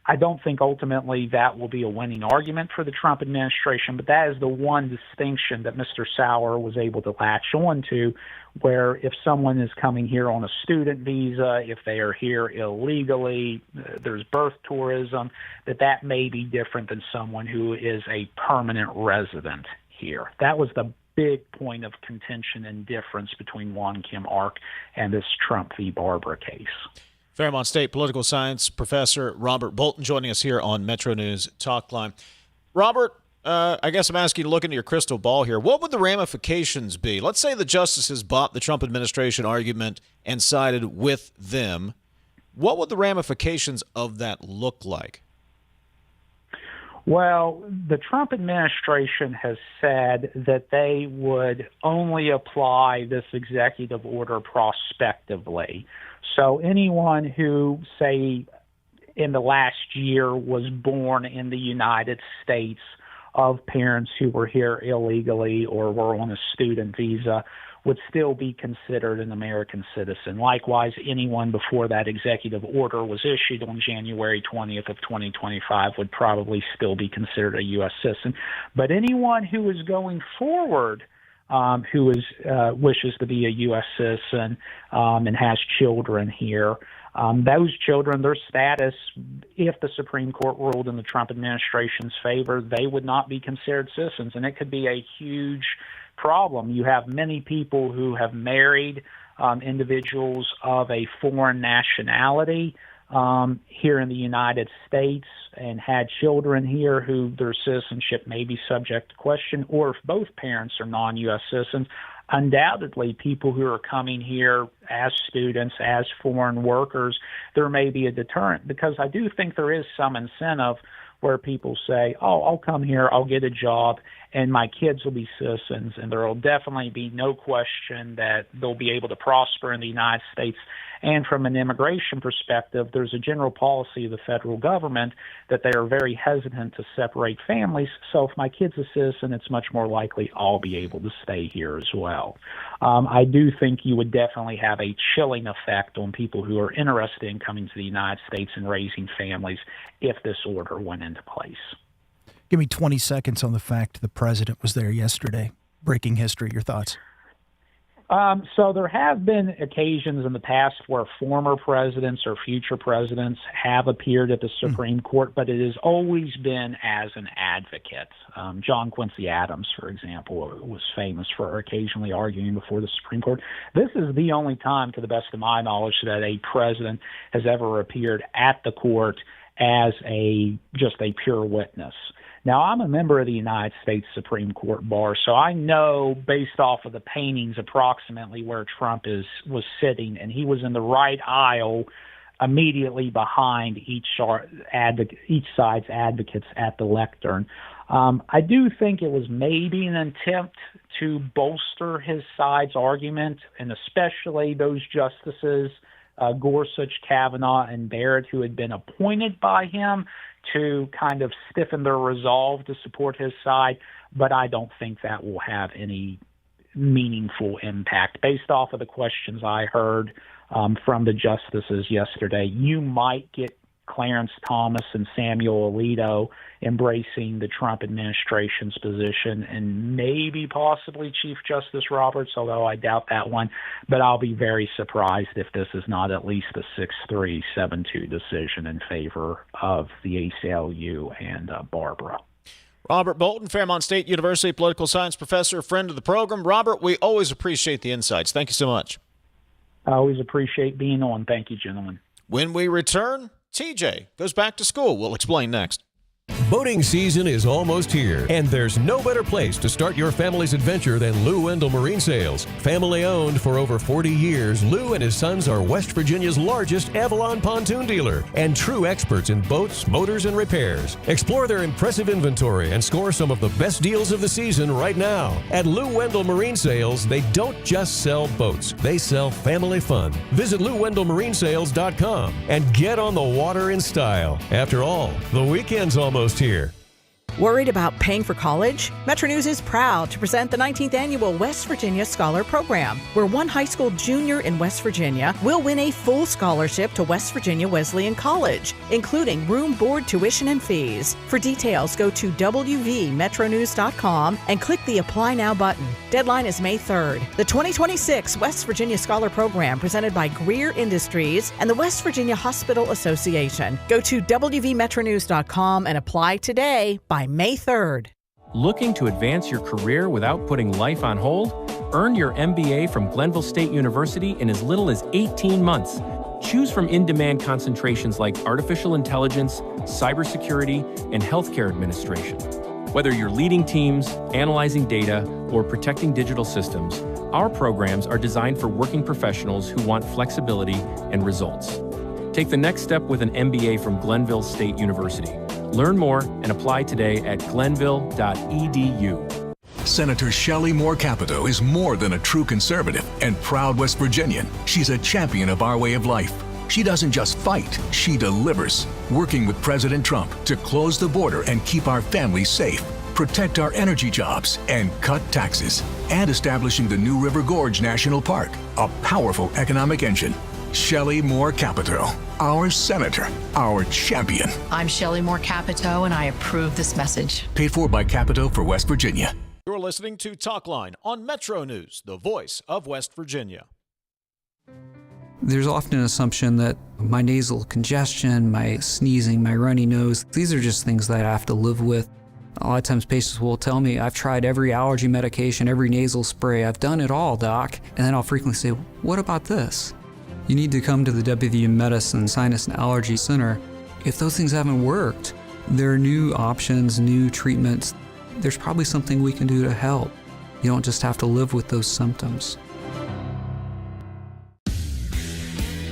Speaker 24: I don't think ultimately that will be a winning argument for the Trump administration, but that is the one distinction that Mr. Sauer was able to latch on to, where if someone is coming here on a student visa, if they are here illegally, there's birth tourism, that may be different than someone who is a permanent resident here. That was the big point of contention and difference between Wong Kim Ark and this Trump v. Barbara case.
Speaker 1: Fairmont State Political Science Professor Robert Bolton joining us here on Metro News Talkline. Robert, I guess I'm asking you to look into your crystal ball here. What would the ramifications be? Let's say the justices bought the Trump administration argument and sided with them. What would the ramifications of that look like?
Speaker 24: Well, the Trump administration has said that they would only apply this executive order prospectively. So anyone who, say, in the last year was born in the United States of parents who were here illegally or were on a student visa would still be considered an American citizen. Likewise, anyone before that executive order was issued on January 20th of 2025 would probably still be considered a U.S. citizen. But anyone who is going forward who wishes to be a U.S. citizen and has children here, those children, their status, if the Supreme Court ruled in the Trump administration's favor, they would not be considered citizens, and it could be a huge problem. You have many people who have married individuals of a foreign nationality here in the United States and had children here who their citizenship may be subject to question, or if both parents are non-U.S. citizens, undoubtedly people who are coming here as students, as foreign workers, there may be a deterrent, because I do think there is some incentive where people say, oh, I'll come here, I'll get a job, and my kids will be citizens, and there will definitely be no question that they'll be able to prosper in the United States. And from an immigration perspective, there's a general policy of the federal government that they are very hesitant to separate families. So if my kid's a citizen, it's much more likely I'll be able to stay here as well. I do think you would definitely have a chilling effect on people who are interested in coming to the United States and raising families if this order went into place.
Speaker 6: Give me 20 seconds on the fact the president was there yesterday. Breaking history, your thoughts?
Speaker 24: So there have been occasions in the past where former presidents or future presidents have appeared at the Supreme Court, but it has always been as an advocate. John Quincy Adams, for example, was famous for occasionally arguing before the Supreme Court. This is the only time, to the best of my knowledge, that a president has ever appeared at the court as just a pure witness. Now, I'm a member of the United States Supreme Court Bar, so I know based off of the paintings approximately where Trump was sitting, and he was in the right aisle immediately behind each side's advocates at the lectern. I do think it was maybe an attempt to bolster his side's argument, and especially those justices, Gorsuch, Kavanaugh, and Barrett, who had been appointed by him to kind of stiffen their resolve to support his side. But I don't think that will have any meaningful impact. Based off of the questions I heard from the justices yesterday, you might get Clarence Thomas and Samuel Alito embracing the Trump administration's position, and maybe possibly Chief Justice Roberts, although I doubt that one. But I'll be very surprised if this is not at least a 6-3, 7-2 decision in favor of the ACLU and Barbara.
Speaker 1: Robert Bolton, Fairmont State University Political Science Professor, friend of the program. Robert, we always appreciate the insights. Thank you so much.
Speaker 24: I always appreciate being on. Thank you, gentlemen.
Speaker 1: When we return, TJ goes back to school. We'll explain next.
Speaker 2: Boating season is almost here, and there's no better place to start your family's adventure than Lou Wendell Marine Sales. Family owned for over 40 years, Lou and his sons are West Virginia's largest Avalon pontoon dealer and true experts in boats, motors, and repairs. Explore their impressive inventory and score some of the best deals of the season right now. At Lou Wendell Marine Sales, they don't just sell boats, they sell family fun. Visit LouWendellMarineSales.com and get on the water in style. After all, the weekend's almost here.
Speaker 3: Worried about paying for college? MetroNews is proud to present the 19th Annual West Virginia Scholar Program, where one high school junior in West Virginia will win a full scholarship to West Virginia Wesleyan College, including room, board, tuition, and fees. For details, go to wvmetronews.com and click the Apply Now button. Deadline is May 3rd. The 2026 West Virginia Scholar Program, presented by Greer Industries and the West Virginia Hospital Association. Go to wvmetronews.com and apply today by May 3rd.
Speaker 5: Looking to advance your career without putting life on hold? Earn your MBA from Glenville State University in as little as 18 months. Choose from in-demand concentrations like artificial intelligence, cybersecurity, and healthcare administration. Whether you're leading teams, analyzing data, or protecting digital systems, our programs are designed for working professionals who want flexibility and results. Take the next step with an MBA from Glenville State University. Learn more and apply today at glenville.edu.
Speaker 8: Senator Shelley Moore Capito is more than a true conservative and proud West Virginian. She's a champion of our way of life. She doesn't just fight, she delivers, working with President Trump to close the border and keep our families safe, protect our energy jobs, and cut taxes, and establishing the New River Gorge National Park, a powerful economic engine. Shelley Moore Capito, our senator, our champion.
Speaker 25: I'm Shelley Moore Capito, and I approve this message.
Speaker 8: Paid for by Capito for West Virginia.
Speaker 1: You're listening to Talkline on Metro News, the voice of West Virginia.
Speaker 26: There's often an assumption that my nasal congestion, my sneezing, my runny nose, these are just things that I have to live with. A lot of times patients will tell me, I've tried every allergy medication, every nasal spray, I've done it all, doc. And then I'll frequently say, what about this? You need to come to the WVU Medicine Sinus and Allergy Center. If those things haven't worked, there are new options, new treatments. There's probably something we can do to help. You don't just have to live with those symptoms.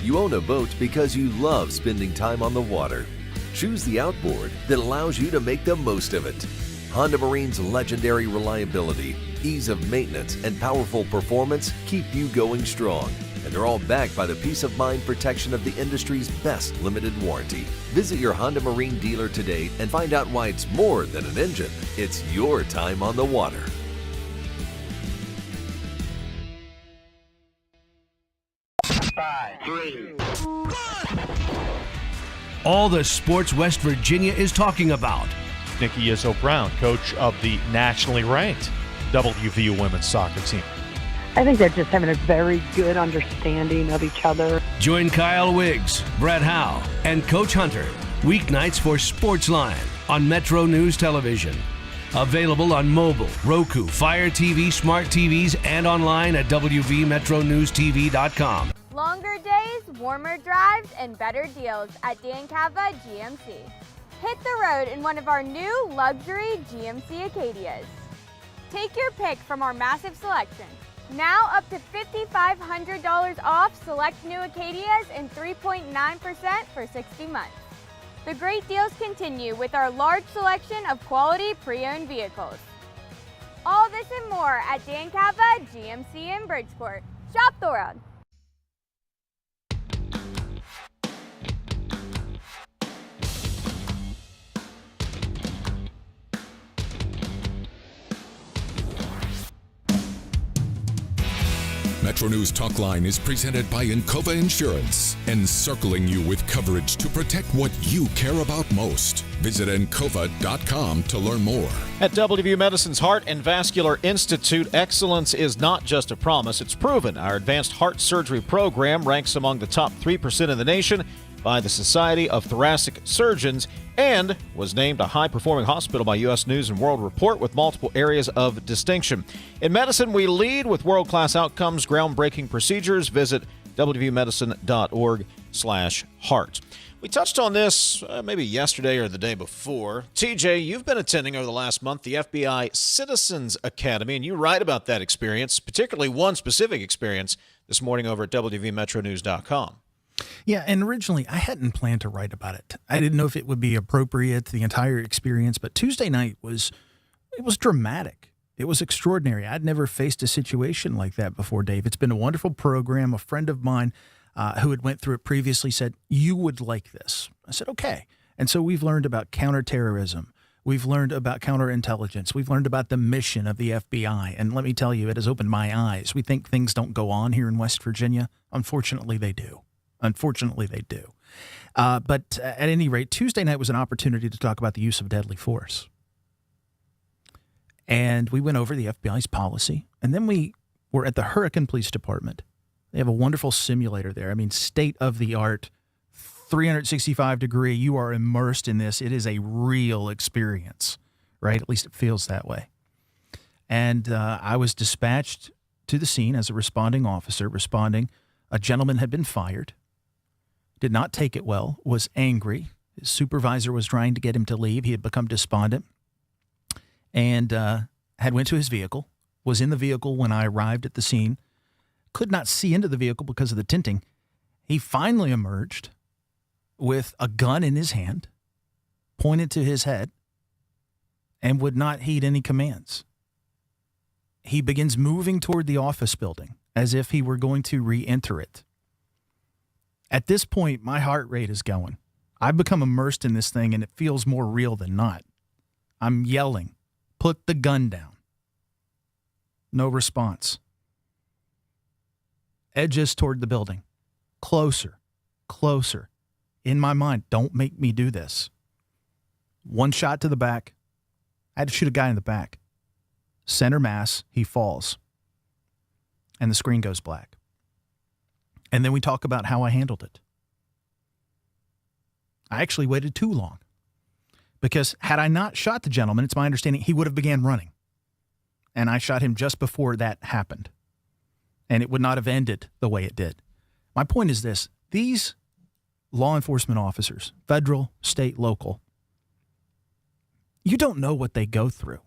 Speaker 16: You own a boat because you love spending time on the water. Choose the outboard that allows you to make the most of it. Honda Marine's legendary reliability, ease of maintenance, and powerful performance keep you going strong. And they're all backed by the peace of mind protection of the industry's best limited warranty. Visit your Honda Marine dealer today and find out why it's more than an engine. It's your time on the water.
Speaker 27: All the sports West Virginia is talking about.
Speaker 28: Nikki Izzo-Brown, coach of the nationally ranked WVU women's soccer team.
Speaker 29: I think they're just having a very good understanding of each other.
Speaker 27: Join Kyle Wiggs, Brett Howe, and Coach Hunter weeknights for Sportsline on Metro News Television. Available on mobile, Roku, Fire TV, smart TVs, and online at wvmetronewstv.com.
Speaker 15: Longer days, warmer drives, and better deals at Dan Cava GMC. hit the road in one of our new luxury GMC Acadias. Take your pick from our massive selection. Now up to $5,500 off select new Acadias and 3.9% for 60 months. The great deals continue with our large selection of quality pre-owned vehicles. All this and more at Dan Cava GMC in Bridgeport. Shop the world.
Speaker 4: MetroNews Talkline is presented by Encova Insurance, encircling you with coverage to protect what you care about most. Visit Encova.com to learn more.
Speaker 1: At WVU Medicine's Heart and Vascular Institute, excellence is not just a promise, it's proven. Our advanced heart surgery program ranks among the top 3% in the nation by the Society of Thoracic Surgeons and was named a high-performing hospital by U.S. News & World Report with multiple areas of distinction. In medicine, we lead with world-class outcomes, groundbreaking procedures. Visit wvumedicine.org/heart. We touched on this maybe yesterday or the day before. TJ, you've been attending over the last month the FBI Citizens Academy, and you write about that experience, particularly one specific experience, this morning over at wvmetronews.com.
Speaker 6: Yeah, and originally I hadn't planned to write about it. I didn't know if it would be appropriate, the entire experience, but Tuesday night was dramatic. It was extraordinary. I'd never faced a situation like that before, Dave. It's been a wonderful program. A friend of mine who had went through it previously said, you would like this. I said, okay. And so we've learned about counterterrorism. We've learned about counterintelligence. We've learned about the mission of the FBI. And let me tell you, it has opened my eyes. We think things don't go on here in West Virginia. Unfortunately, they do. But at any rate, Tuesday night was an opportunity to talk about the use of deadly force. And we went over the FBI's policy. And then we were at the Hurricane Police Department. They have a wonderful simulator there. I mean, state-of-the-art, 365-degree. You are immersed in this. It is a real experience, right? At least it feels that way. And I was dispatched to the scene as a responding officer. A gentleman had been fired. Did not take it well, was angry. His supervisor was trying to get him to leave. He had become despondent and had went to his vehicle, was in the vehicle when I arrived at the scene, could not see into the vehicle because of the tinting. He finally emerged with a gun in his hand, pointed to his head, and would not heed any commands. He begins moving toward the office building as if he were going to re-enter it. At this point, my heart rate is going. I've become immersed in this thing, and it feels more real than not. I'm yelling, put the gun down. No response. Edges toward the building. Closer. In my mind, don't make me do this. One shot to the back. I had to shoot a guy in the back. Center mass, he falls. And the screen goes black. And then we talk about how I handled it. I actually waited too long. Because had I not shot the gentleman, it's my understanding he would have began running. And I shot him just before that happened. And it would not have ended the way it did. My point is this. These law enforcement officers, federal, state, local, you don't know what they go through.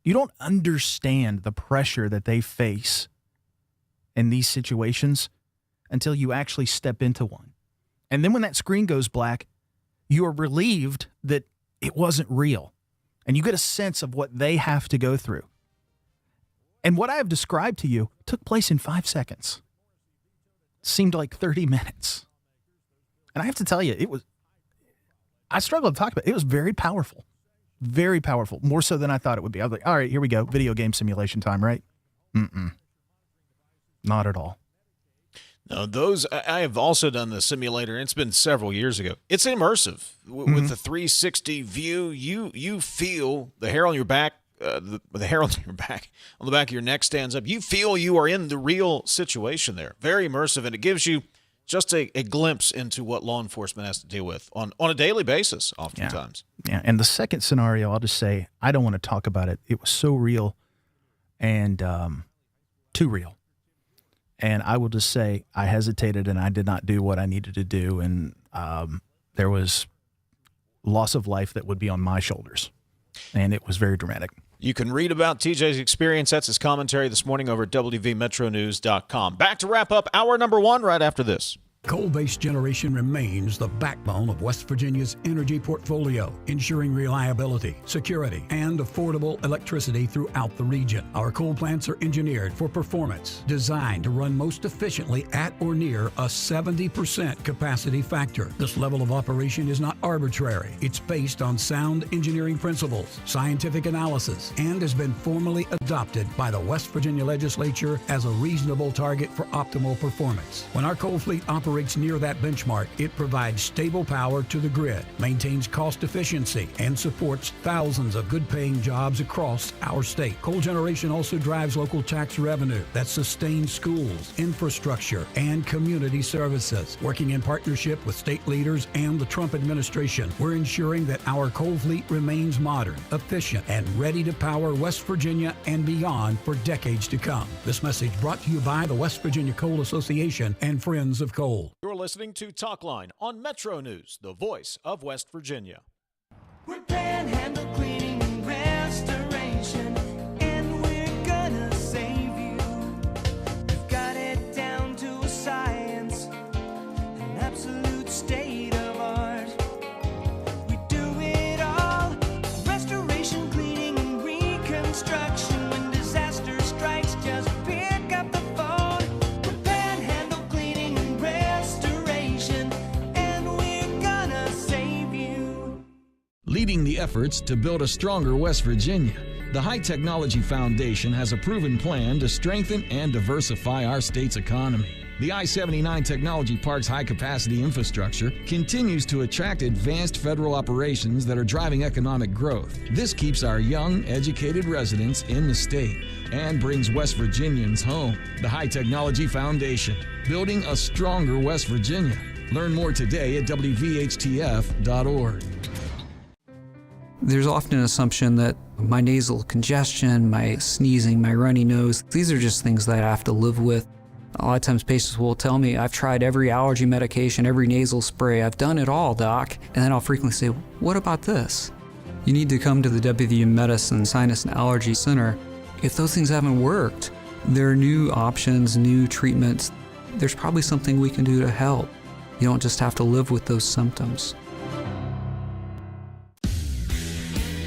Speaker 6: You don't understand the pressure that they face in these situations until you actually step into one. And then when that screen goes black, you are relieved that it wasn't real. And you get a sense of what they have to go through. And what I have described to you took place in 5 seconds. It seemed like 30 minutes. And I have to tell you, I struggled to talk about it. It was very powerful. Very powerful. More so than I thought it would be. I was like, all right, here we go. Video game simulation time, right? Not at all.
Speaker 1: No, I have also done the simulator. It's been several years ago. It's immersive. With the 360 view, you feel the hair on your back, the hair on your back, on the back of your neck stands up. You feel you are in the real situation there. Very immersive, and it gives you just a glimpse into what law enforcement has to deal with on a daily basis oftentimes.
Speaker 6: Yeah, and the second scenario, I'll just say, I don't want to talk about it. It was so real and too real. And I will just say I hesitated and I did not do what I needed to do. And there was loss of life that would be on my shoulders. And it was very dramatic.
Speaker 1: You can read about TJ's experience. That's his commentary this morning over at WVMetroNews.com. Back to wrap up hour number 1 right after this.
Speaker 7: Coal-based generation remains the backbone of West Virginia's energy portfolio, ensuring reliability, security, and affordable electricity throughout the region. Our coal plants are engineered for performance, designed to run most efficiently at or near a 70% capacity factor. This level of operation is not arbitrary. It's based on sound engineering principles, scientific analysis, and has been formally adopted by the West Virginia Legislature as a reasonable target for optimal performance. When our coal fleet operates near that benchmark, it provides stable power to the grid, maintains cost efficiency, and supports thousands of good-paying jobs across our state. Coal generation also drives local tax revenue that sustains schools, infrastructure, and community services. Working in partnership with state leaders and the Trump administration, we're ensuring that our coal fleet remains modern, efficient, and ready to power West Virginia and beyond for decades to come. This message brought to you by the West Virginia Coal Association and Friends of Coal.
Speaker 1: You're listening to Talkline on Metro News, the voice of West Virginia.
Speaker 9: We're Panhandle Cleaning and Restoration, and we're gonna save you. We've got it down to a science, an absolute state of art. We do it all, restoration, cleaning, and reconstruction. When disaster strikes, just pick up the phone. We're Panhandle Cleaning and Restoration, and we're gonna save you.
Speaker 10: Leading the efforts to build a stronger West Virginia, the High Technology Foundation has a proven plan to strengthen and diversify our state's economy. The I-79 Technology Park's high-capacity infrastructure continues to attract advanced federal operations that are driving economic growth. This keeps our young, educated residents in the state and brings West Virginians home. The High Technology Foundation, building a stronger West Virginia. Learn more today at WVHTF.org.
Speaker 26: There's often an assumption that my nasal congestion, my sneezing, my runny nose, these are just things that I have to live with. A lot of times patients will tell me, I've tried every allergy medication, every nasal spray, I've done it all, doc. And then I'll frequently say, what about this? You need to come to the WVU Medicine Sinus and Allergy Center. If those things haven't worked, there are new options, new treatments. There's probably something we can do to help. You don't just have to live with those symptoms.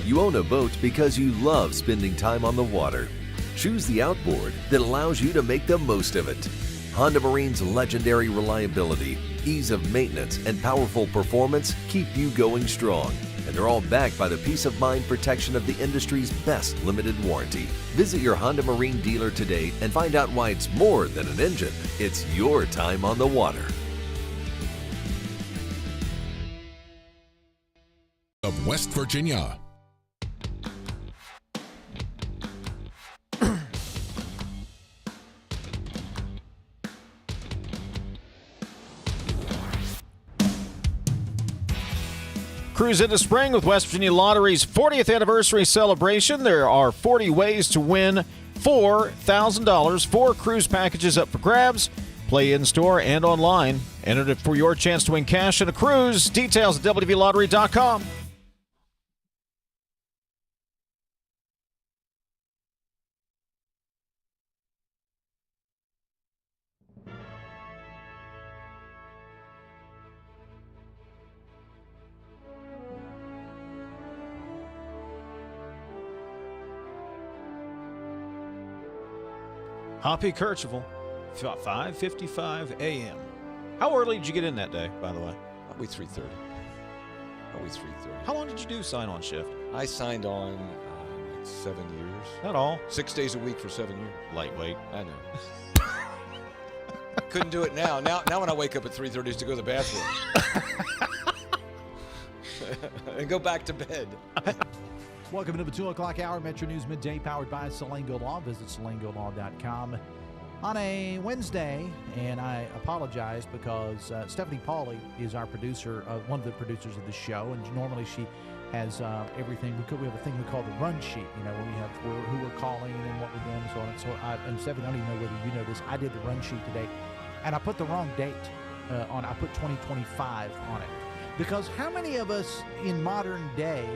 Speaker 16: You own a boat because you love spending time on the water. Choose the outboard that allows you to make the most of it. Honda Marine's legendary reliability, ease of maintenance, and powerful performance keep you going strong. And they're all backed by the peace of mind protection of the industry's best limited warranty. Visit your Honda Marine dealer today and find out why it's more than an engine. It's your time on the water.
Speaker 4: Of West Virginia.
Speaker 1: Cruise into spring with West Virginia Lottery's 40th anniversary celebration. There are 40 ways to win $4,000. 4 cruise packages up for grabs. Play in-store and online. Enter it for your chance to win cash and a cruise. Details at WVLottery.com. Hoppy Kercheval, 5:55 a.m. How early did you get in that day, by the way?
Speaker 11: Probably 3:30.
Speaker 1: How long did you do sign-on shift?
Speaker 11: I signed on like 7 years.
Speaker 1: Not all.
Speaker 11: 6 days a week for 7 years.
Speaker 1: Lightweight.
Speaker 11: I know. Couldn't do it now. Now when I wake up at 3:30 is to go to the bathroom. And go back to bed.
Speaker 12: Welcome to the 2 o'clock hour, Metro News Midday, powered by Salango Law. Visit salangolaw.com on a Wednesday, and I apologize because Stephanie Pauly is our producer, one of the producers of the show, and normally she has everything. We have a thing we call the run sheet, when we have who we're calling and what we're doing and so on. And so, and Stephanie, I don't even know whether you know this, I did the run sheet today, and I put the wrong date on. I put 2025 on it. Because how many of us in modern day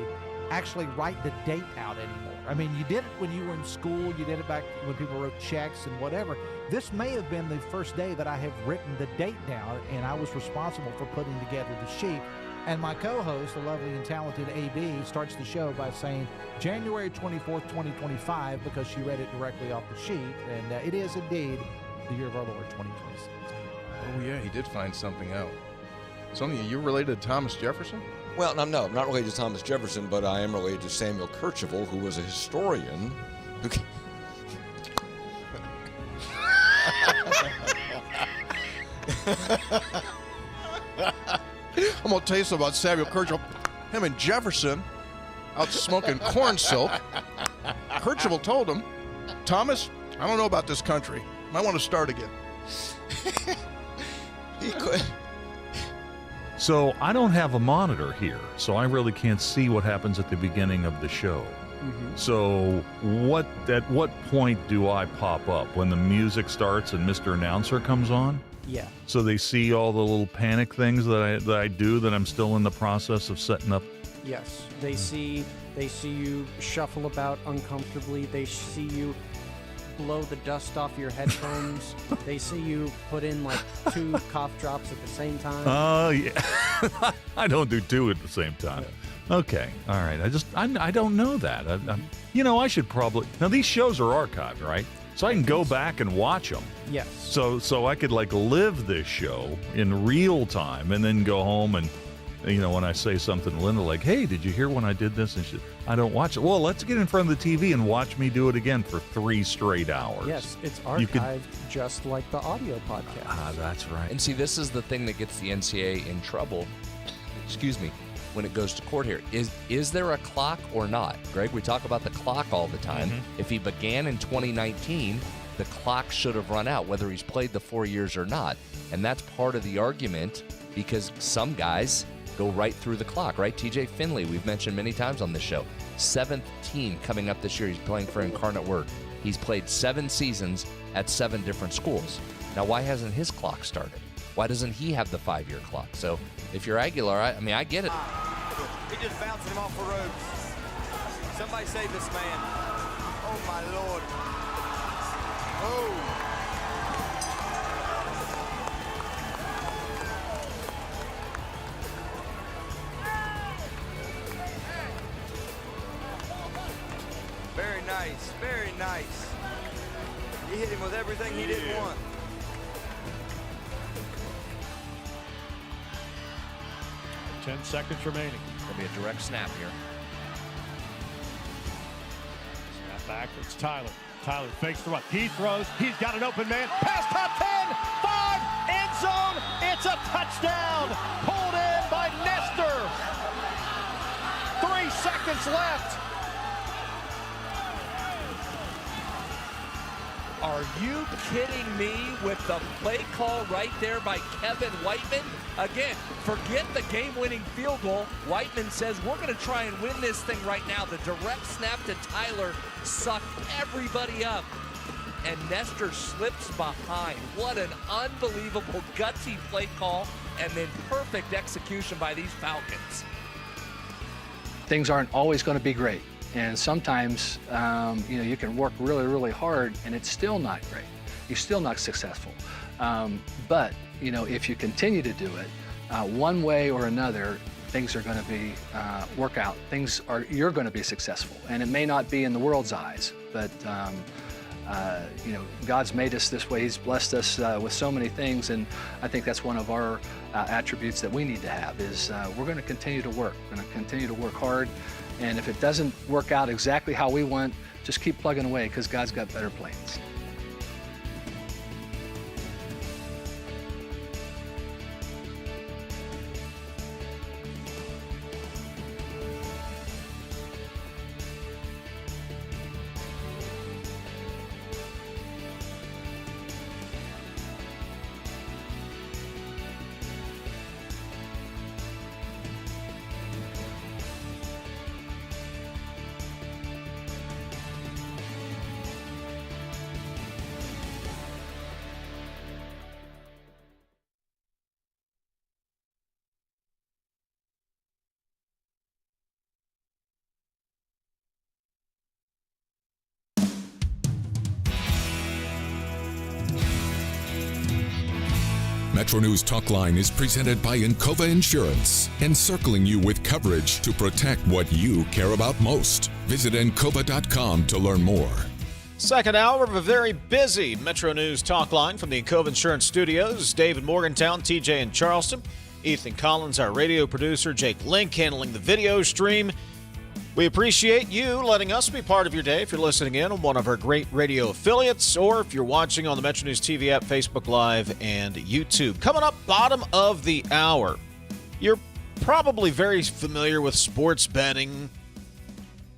Speaker 12: actually write the date out anymore? I mean, you did it when you were in school, you did it back when people wrote checks and whatever. This may have been the first day that I have written the date down, and I was responsible for putting together the sheet. And my co-host, the lovely and talented AB, starts the show by saying January 24th, 2025, because she read it directly off the sheet. And it is indeed the year of our Lord, 2026.
Speaker 13: Oh, yeah, he did find something out. Something, you're related to Thomas Jefferson?
Speaker 11: Well, no, I'm not related to Thomas Jefferson, but I am related to Samuel Kercheval, who was a historian.
Speaker 13: I'm going to tell you something about Samuel Kercheval. Him and Jefferson out smoking corn silk. Kercheval told him, Thomas, I don't know about this country. Might want to start again.
Speaker 11: He could.
Speaker 14: So I don't have a monitor here, so I really can't see what happens at the beginning of the show.
Speaker 26: Mm-hmm.
Speaker 14: So at what point do I pop up? When the music starts and Mr. Announcer comes on?
Speaker 26: Yeah.
Speaker 14: So they see all the little panic things that I do that I'm still in the process of setting up?
Speaker 17: Yes. They see you shuffle about uncomfortably. They see you blow the dust off your headphones. They see you put in like 2 cough drops at the same time.
Speaker 14: Oh, yeah. I don't do 2 at the same time. Okay. All right. I don't know that. I should probably. Now, these shows are archived, right? So I can go back and watch them.
Speaker 17: Yes.
Speaker 14: So I could like live this show in real time and then go home and, when I say something to Linda like, hey, did you hear when I did this? And I don't watch it. Well, let's get in front of the TV and watch me do it again for 3 straight hours.
Speaker 17: Yes, it's archived just like the audio podcast.
Speaker 14: Ah, that's right.
Speaker 18: And see, this is the thing that gets the NCAA in trouble, when it goes to court here. Is there a clock or not? Greg, we talk about the clock all the time.
Speaker 1: Mm-hmm.
Speaker 18: If he began in 2019, the clock should have run out, whether he's played the 4 years or not. And that's part of the argument, because some guys go right through the clock, right? TJ Finley, we've mentioned many times on this show. 7th team coming up this year. He's playing for Incarnate Word. He's played 7 seasons at 7 different schools. Now, why hasn't his clock started? Why doesn't he have the 5-year clock? So if you're Aguilar, I get it.
Speaker 19: He just bouncing him off the ropes. Somebody save this man. Oh, my Lord. Oh. Very nice, very nice. He hit him with everything he didn't want.
Speaker 18: Yeah.
Speaker 20: 10 seconds remaining.
Speaker 18: There'll be a direct snap here.
Speaker 20: Snap back. It's Tyler. Tyler fakes the run. He throws. He's got an open man. Pass top 10. 5. End zone. It's a touchdown. Pulled in by Nestor. 3 seconds left.
Speaker 18: Are you kidding me with the play call right there by Kevin Whiteman? Again, forget the game-winning field goal. Whiteman says, we're going to try and win this thing right now. The direct snap to Tyler sucked everybody up, and Nestor slips behind. What an unbelievable gutsy play call, and then perfect execution by these Falcons.
Speaker 21: Things aren't always going to be great. And sometimes, you can work really, really hard and it's still not great. You're still not successful. But, if you continue to do it, one way or another, things are going to be work out. You're going to be successful. And it may not be in the world's eyes, but, God's made us this way. He's blessed us with so many things. And I think that's one of our attributes that we need to have is we're going to continue to work. We're going to continue to work hard. And if it doesn't work out exactly how we want, just keep plugging away because God's got better plans.
Speaker 4: MetroNews Talkline is presented by Encova Insurance, encircling you with coverage to protect what you care about most. Visit Encova.com to learn more.
Speaker 1: Second hour of a very busy MetroNews Talkline from the Cove Insurance Studios. David Morgantown, TJ in Charleston, Ethan Collins, our radio producer, Jake Link handling the video stream. We appreciate you letting us be part of your day if you're listening in on one of our great radio affiliates or if you're watching on the MetroNews TV app, Facebook Live, and YouTube. Coming up, bottom of the hour. You're probably very familiar with sports betting.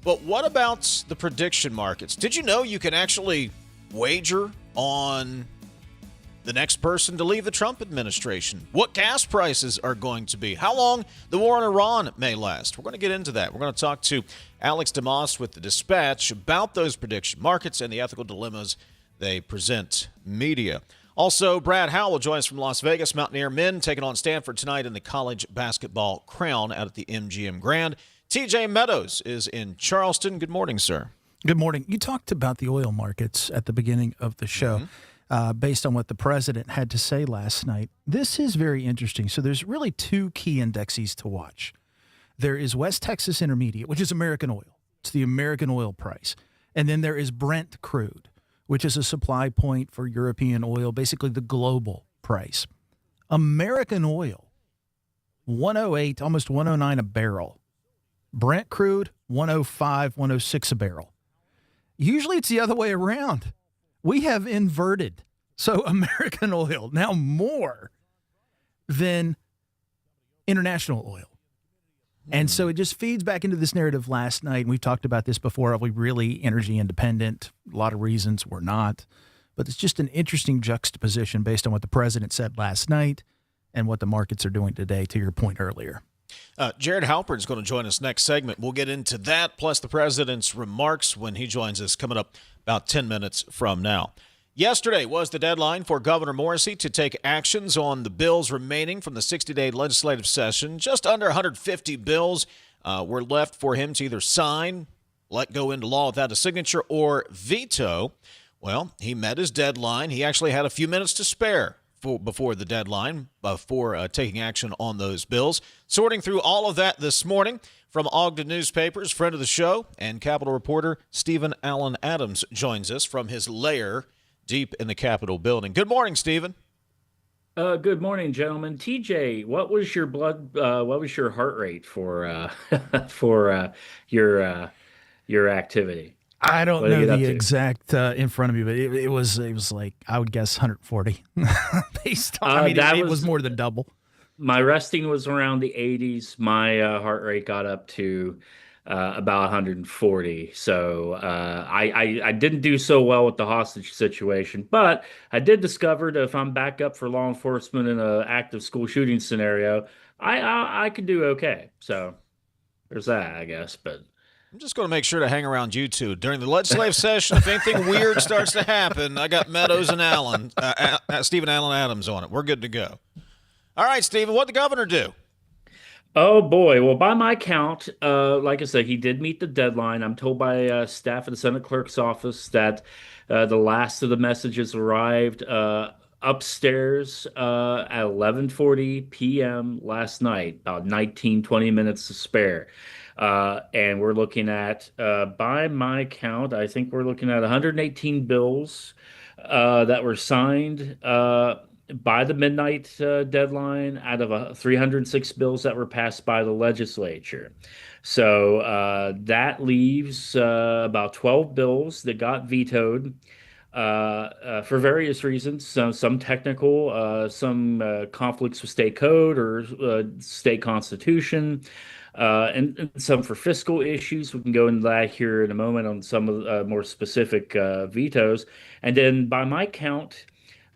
Speaker 1: But what about the prediction markets? Did you know you can actually wager on the next person to leave the Trump administration? What gas prices are going to be? How long the war in Iran may last? We're going to get into that. We're going to talk to Alex Demas with the Dispatch about those prediction markets and the ethical dilemmas they present media. Also, Brad Howe will join us from Las Vegas. Mountaineer men taking on Stanford tonight in the college basketball crown out at the MGM Grand. TJ Meadows is in Charleston. Good morning, sir.
Speaker 6: Good morning. You talked about the oil markets at the beginning of the show based on what the president had to say last night. This is very interesting. So there's really two key indexes to watch. There is West Texas Intermediate, which is American oil. It's the American oil price. And then there is Brent crude, which is a supply point for European oil, basically the global price. American oil, 108, almost 109 a barrel. Brent crude, 105, 106 a barrel. Usually it's the other way around. We have inverted. So American oil now more than international oil. And so it just feeds back into this narrative last night. And we've talked about this before. Are we really energy independent? A lot of reasons we're not. But it's just an interesting juxtaposition based on what the president said last night and what the markets are doing today, to your point earlier.
Speaker 1: Jared Halpern is going to join us next segment. We'll get into that, plus the president's remarks when he joins us coming up about 10 minutes from now. Yesterday was the deadline for Governor Morrisey to take actions on the bills remaining from the 60-day legislative session. Just under 150 bills were left for him to either sign, let go into law without a signature, or veto. Well, he met his deadline. He actually had a few minutes to spare before the deadline, before taking action on those bills. Sorting through all of that this morning from Ogden Newspapers, friend of the show and Capitol reporter Stephen Allen Adams joins us from his lair deep in the Capitol building. Good morning, Stephen.
Speaker 2: Good morning, gentlemen. TJ, what was your heart rate for your activity?
Speaker 6: I don't know the exact in front of me, but it was like, I would guess 140 based on, it was more than double.
Speaker 2: My resting was around the 80s. My heart rate got up to about 140. So I didn't do so well with the hostage situation, but I did discover that if I'm back up for law enforcement in an active school shooting scenario, I could do okay. So there's that, I guess, but
Speaker 1: I'm just going to make sure to hang around you two during the legislative session. If anything weird starts to happen, I got Meadows and Stephen Allen Adams on it. We're good to go. All right, Stephen, what'd the governor do?
Speaker 2: Oh, boy. Well, by my count, like I said, he did meet the deadline. I'm told by staff at the Senate Clerk's office that the last of the messages arrived upstairs at 11:40 p.m. last night, about 20 minutes to spare. And we're looking at, by my count, I think we're looking at 118 bills that were signed by the midnight deadline out of 306 bills that were passed by the legislature. So that leaves about 12 bills that got vetoed for various reasons, some technical, some conflicts with state code or state constitution. And some for fiscal issues. We can go into that here in a moment on some of the more specific vetoes. And then by my count,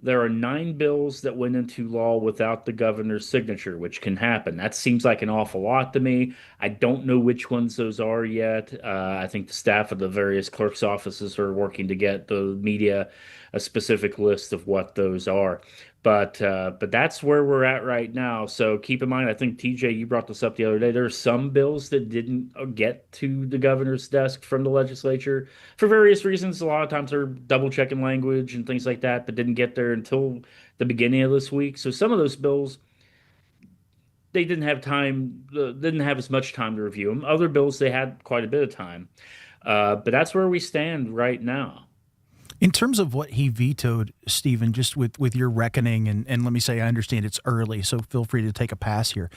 Speaker 2: there are 9 bills that went into law without the governor's signature, which can happen. That seems like an awful lot to me. I don't know which ones those are yet. I think the staff of the various clerk's offices are working to get the media a specific list of what those are. But that's where we're at right now. So keep in mind, I think TJ, you brought this up the other day. There are some bills that didn't get to the governor's desk from the legislature for various reasons. A lot of times they're double checking language and things like that, but didn't get there until the beginning of this week. So some of those bills, they didn't have time, didn't have as much time to review them. Other bills, they had quite a bit of time. But that's where we stand right now.
Speaker 6: In terms of what he vetoed, Stephen, just with your reckoning, and let me say, I understand it's early, so feel free to take a pass here.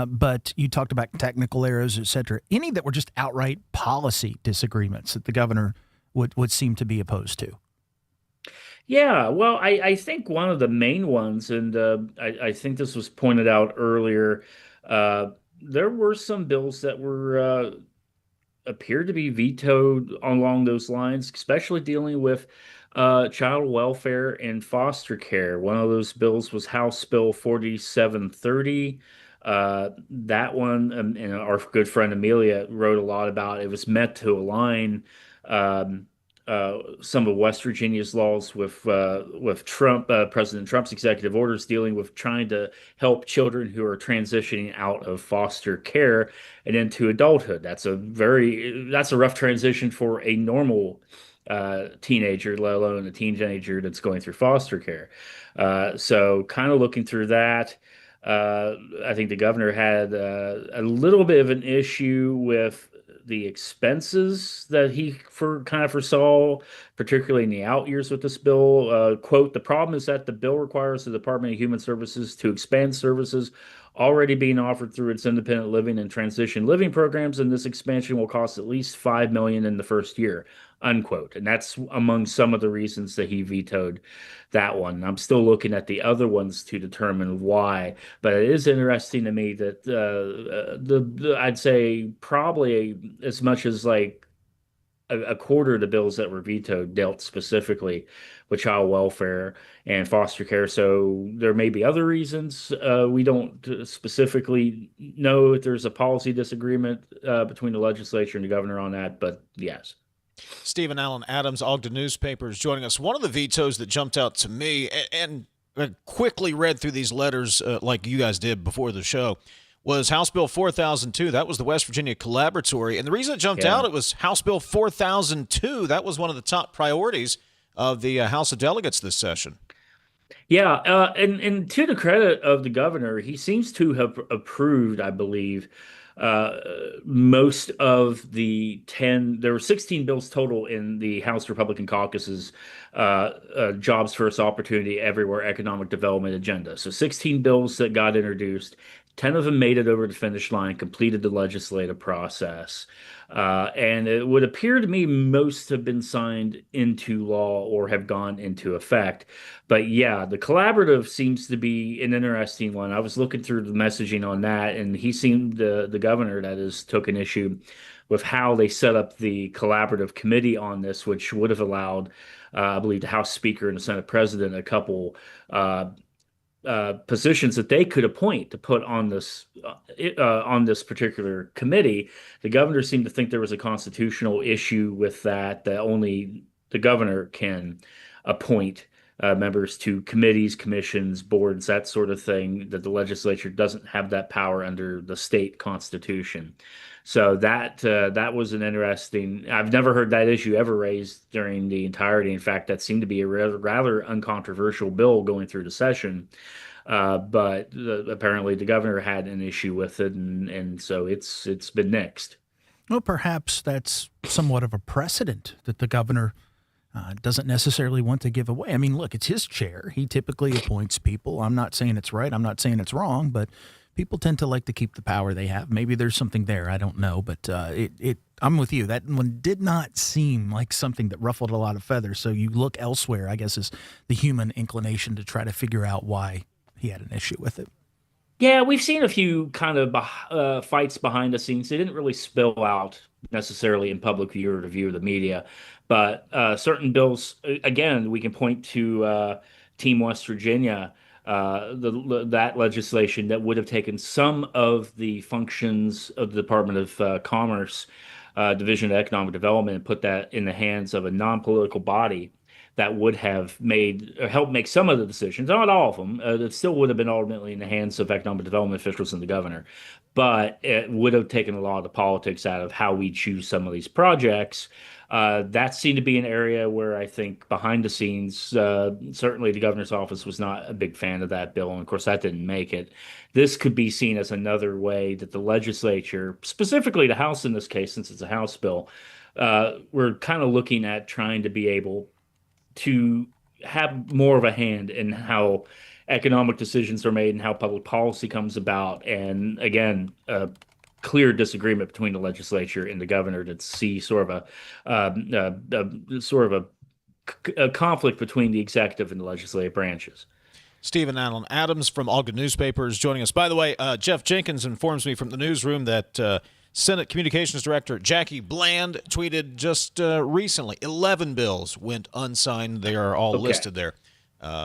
Speaker 6: But you talked about technical errors, et cetera. Any that were just outright policy disagreements that the governor would seem to be opposed to?
Speaker 2: Yeah, well, I think one of the main ones, and I think this was pointed out earlier, there were some bills that were appeared to be vetoed along those lines, especially dealing with child welfare and foster care. One of those bills was House Bill 4730. That one, and our good friend Amelia wrote a lot about. It was meant to align some of West Virginia's laws with Trump, President Trump's executive orders dealing with trying to help children who are transitioning out of foster care and into adulthood. That's a rough transition for a normal teenager, let alone a teenager that's going through foster care. So kind of looking through that, I think the governor had a little bit of an issue with the expenses that he foresaw, particularly in the out years with this bill. Quote, "The problem is that the bill requires the Department of Human Services to expand services already being offered through its independent living and transition living programs, and this expansion will cost at least $5 million in the first year," unquote. And that's among some of the reasons that he vetoed that one. I'm still looking at the other ones to determine why, but it is interesting to me that I'd say probably as much as like a quarter of the bills that were vetoed dealt specifically with child welfare and foster care. So there may be other reasons. We don't specifically know if there's a policy disagreement between the legislature and the governor on that, but yes.
Speaker 1: Stephen Allen Adams, Ogden Newspapers, joining us. One of the vetoes that jumped out to me, and I quickly read through these letters like you guys did before the show, was House Bill 4002. That was the West Virginia Collaboratory. And the reason it jumped out, it was House Bill 4002. That was one of the top priorities of the House of Delegates this session.
Speaker 2: Yeah, and to the credit of the governor, he seems to have approved, I believe, most of the 10. There were 16 bills total in the House Republican caucus's Jobs First Opportunity Everywhere economic development agenda. So 16 bills that got introduced. 10 of them made it over the finish line, completed the legislative process. And it would appear to me most have been signed into law or have gone into effect. But yeah, the collaborative seems to be an interesting one. I was looking through the messaging on that, and he seemed, the governor, that is, took an issue with how they set up the collaborative committee on this, which would have allowed, I believe, the House Speaker and the Senate President a couple positions that they could appoint to put on this particular committee. The governor seemed to think there was a constitutional issue with that only the governor can appoint members to committees, commissions, boards, that sort of thing, that the legislature doesn't have that power under the state constitution. So that was an interesting. I've never heard that issue ever raised during the entirety. In fact, that seemed to be a rather uncontroversial bill going through the session. But apparently the governor had an issue with it, and so it's been nixed.
Speaker 6: Well, perhaps that's somewhat of a precedent that the governor doesn't necessarily want to give away. I mean, look, it's his chair. He typically appoints people. I'm not saying it's right. I'm not saying it's wrong, but people tend to like to keep the power they have. Maybe there's something there. I don't know, but I'm with you. That one did not seem like something that ruffled a lot of feathers. So you look elsewhere, I guess, is the human inclination to try to figure out why he had an issue with it.
Speaker 2: Yeah, we've seen a few kind of fights behind the scenes. They didn't really spill out necessarily in public view or the view of the media, but certain bills, again, we can point to Team West Virginia, that legislation that would have taken some of the functions of the Department of Commerce, Division of Economic Development, and put that in the hands of a non-political body that would have made or helped make some of the decisions, not all of them. It still would have been ultimately in the hands of economic development officials and the governor, but it would have taken a lot of the politics out of how we choose some of these projects. That seemed to be an area where I think behind the scenes, certainly the governor's office was not a big fan of that bill. And of course, that didn't make it. This could be seen as another way that the legislature, specifically the House in this case, since it's a House bill, we're kind of looking at trying to be able to have more of a hand in how economic decisions are made and how public policy comes about. And again, clear disagreement between the legislature and the governor to see sort of a conflict between the executive and the legislative branches.
Speaker 1: Stephen Allen Adams from Ogden Newspapers joining us. By the way, Jeff Jenkins informs me from the newsroom that Senate Communications Director Jackie Bland tweeted just recently 11 bills went unsigned. They are all listed there.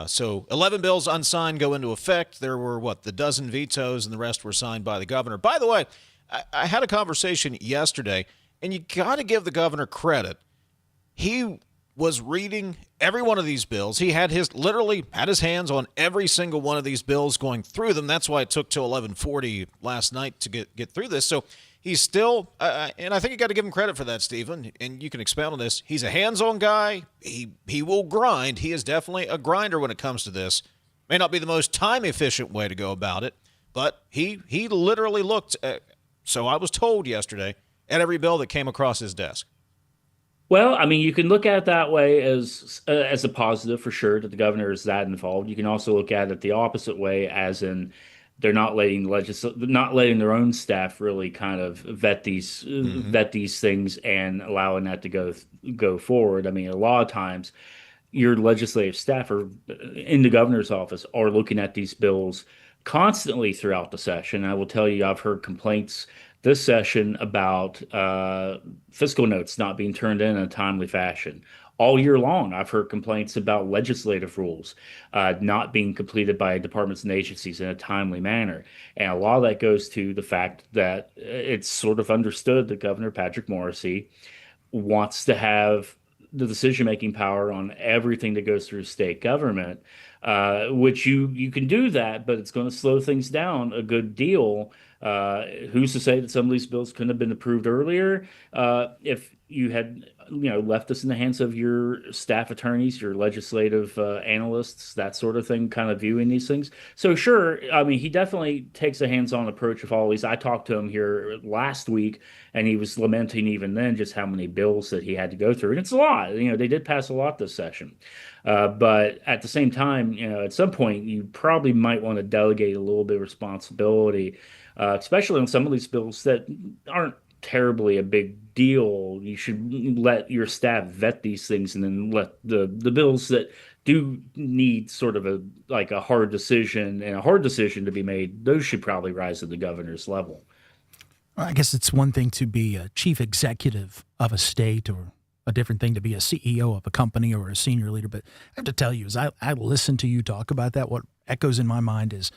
Speaker 1: So 11 bills unsigned go into effect. There were, the dozen vetoes, and the rest were signed by the governor. By the way, I had a conversation yesterday, and you got to give the governor credit. He was reading every one of these bills. He had literally had his hands on every single one of these bills, going through them. That's why it took till 11:40 last night to get through this. So he's still, and I think you got to give him credit for that, Stephen, and you can expound on this. He's a hands-on guy. He will grind. He is definitely a grinder when it comes to this. May not be the most time-efficient way to go about it, but he literally looked at, so I was told yesterday, at every bill that came across his desk.
Speaker 2: Well, I mean, you can look at it that way as a positive for sure that the governor is that involved. You can also look at it the opposite way, as in they're not letting their own staff really kind of vet these things and allowing that to go forward. I mean, a lot of times your legislative staff in the governor's office are looking at these bills constantly throughout the session. I will tell you, I've heard complaints this session about fiscal notes not being turned in a timely fashion. All year long, I've heard complaints about legislative rules not being completed by departments and agencies in a timely manner. And a lot of that goes to the fact that it's sort of understood that Governor Patrick Morrisey wants to have the decision-making power on everything that goes through state government, which you can do that, but it's going to slow things down a good deal. Who's to say that some of these bills couldn't have been approved earlier if you had left us in the hands of your staff attorneys, your legislative analysts, that sort of thing, kind of viewing these things. So sure, I mean, he definitely takes a hands-on approach of all these. I talked to him here last week, and he was lamenting even then just how many bills that he had to go through. And it's a lot. They did pass a lot this session. But at the same time, at some point, you probably might want to delegate a little bit of responsibility, especially on some of these bills that aren't terribly a big deal. You should let your staff vet these things, and then let the bills that do need sort of a hard decision to be made, those should probably rise to the governor's level.
Speaker 6: Well, I guess it's one thing to be a chief executive of a state, or a different thing to be a CEO of a company or a senior leader. But I have to tell you, as I listen to you talk about that, what echoes in my mind is,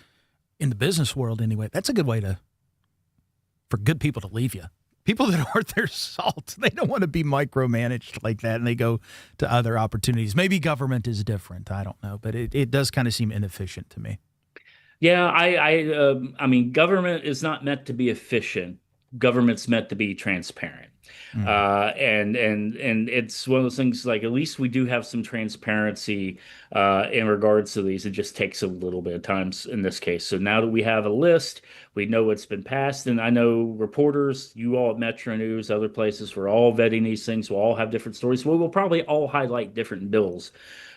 Speaker 6: in the business world anyway, that's a good way for good people to leave you. People that are worth their salt, they don't want to be micromanaged like that, and they go to other opportunities. Maybe government is different. I don't know, but it does kind of seem inefficient to me.
Speaker 2: Yeah, I mean, government is not meant to be efficient. Government's meant to be transparent. And it's one of those things, like, at least we do have some transparency in regards to these. It just takes a little bit of time in this case. So now that we have a list, we know what's been passed. And I know reporters, you all at Metro News, other places, we're all vetting these things. We'll all have different stories. We'll probably all highlight different bills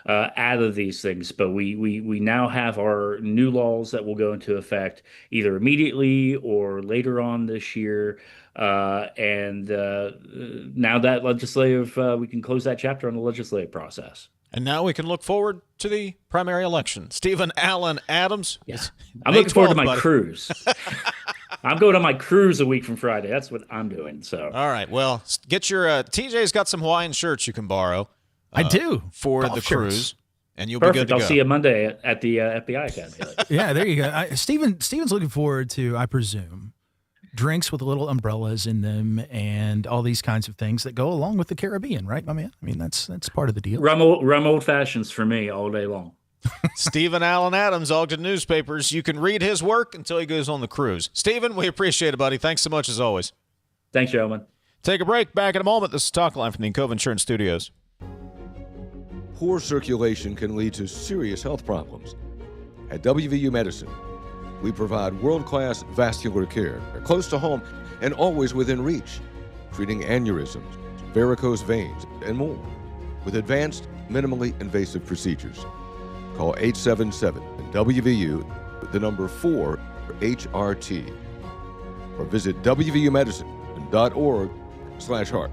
Speaker 2: out of these things, but we now have our new laws that will go into effect either immediately or later on this year. And now that legislative, we can close that chapter on the legislative process.
Speaker 1: And now we can look forward to the primary election. Stephen Allen Adams.
Speaker 2: Yes, I'm looking forward to my cruise. I'm going on my cruise a week from Friday. That's what I'm doing. So,
Speaker 1: all right. Well, get your TJ's got some Hawaiian shirts you can borrow.
Speaker 6: I do
Speaker 1: for
Speaker 6: golf
Speaker 1: the
Speaker 6: shirts.
Speaker 1: Cruise, and you'll
Speaker 2: Perfect.
Speaker 1: be good to
Speaker 2: I'll
Speaker 1: go.
Speaker 2: see you Monday at the FBI Academy.
Speaker 6: Yeah, there you go. Steven's looking forward to, I presume, drinks with little umbrellas in them and all these kinds of things that go along with the Caribbean, right, my man? I mean, that's part of the deal.
Speaker 2: Rum old fashions for me all day long.
Speaker 1: Stephen Allen Adams, Ogden Newspapers. You can read his work until he goes on the cruise. Stephen, we appreciate it, buddy. Thanks so much as always.
Speaker 2: Thanks, gentlemen.
Speaker 1: Take a break. Back in a moment. This is Talkline from the Encova Insurance Studios.
Speaker 11: Poor circulation can lead to serious health problems. At WVU Medicine, we provide world-class vascular care, close to home and always within reach, treating aneurysms, varicose veins, and more, with advanced, minimally invasive procedures. Call 877-WVU, the number 4-HRT, or visit WVUmedicine.org/heart.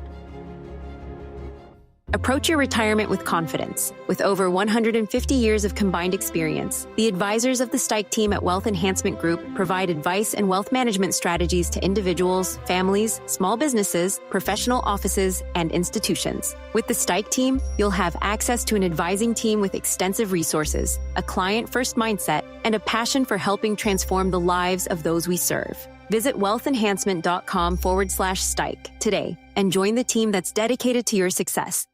Speaker 3: Approach your retirement with confidence. With over 150 years of combined experience, the advisors of the Stike team at Wealth Enhancement Group provide advice and wealth management strategies to individuals, families, small businesses, professional offices, and institutions. With the Stike team, you'll have access to an advising team with extensive resources, a client-first mindset, and a passion for helping transform the lives of those we serve. Visit wealthenhancement.com/Stike today and join the team that's dedicated to your success.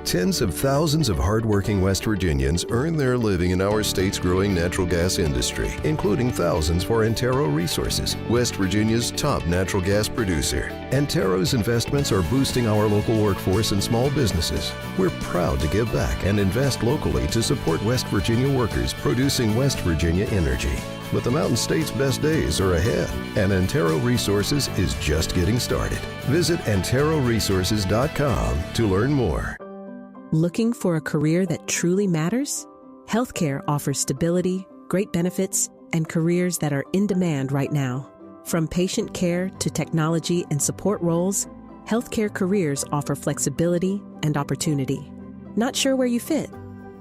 Speaker 5: Tens of thousands of hardworking West Virginians earn their living in our state's growing natural gas industry, including thousands for Antero Resources, West Virginia's top natural gas producer. Antero's investments are boosting our local workforce and small businesses. We're proud to give back and invest locally to support West Virginia workers producing West Virginia energy. But the Mountain State's best days are ahead, and Antero Resources is just getting started. Visit AnteroResources.com to learn more.
Speaker 8: Looking for a career that truly matters? Healthcare offers stability, great benefits, and careers that are in demand right now. From patient care to technology and support roles, healthcare careers offer flexibility and opportunity. Not sure where you fit?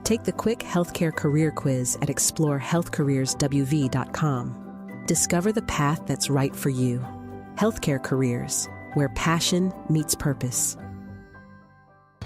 Speaker 8: Take the quick healthcare career quiz at explorehealthcareerswv.com. Discover the path that's right for you. Healthcare careers, where passion meets purpose.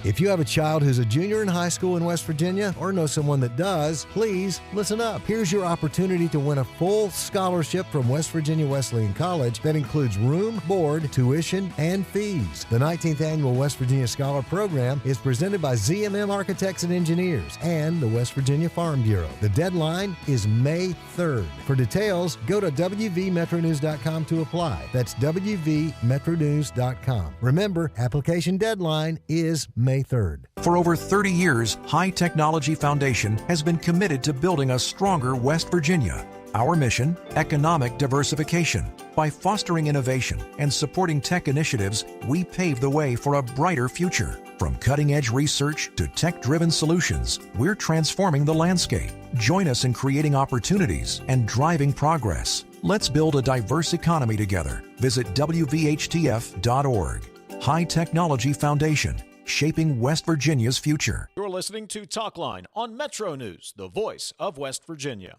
Speaker 22: If you have a child who's a junior in high school in West Virginia or know someone that does, please listen up. Here's your opportunity to win a full scholarship from West Virginia Wesleyan College that includes room, board, tuition, and fees. The 19th Annual West Virginia Scholar Program is presented by ZMM Architects and Engineers and the West Virginia Farm Bureau. The deadline is May 3rd. For details, go to WVMetroNews.com to apply. That's WVMetroNews.com. Remember, application deadline is May 3rd.
Speaker 23: For over 30 years, High Technology Foundation has been committed to building a stronger West Virginia. Our mission, economic diversification. By fostering innovation and supporting tech initiatives, we pave the way for a brighter future. From cutting-edge research to tech-driven solutions, we're transforming the landscape. Join us in creating opportunities and driving progress. Let's build a diverse economy together. Visit WVHTF.org. High Technology Foundation, shaping West Virginia's future.
Speaker 1: You're listening to Talkline on Metro News, the voice of West Virginia.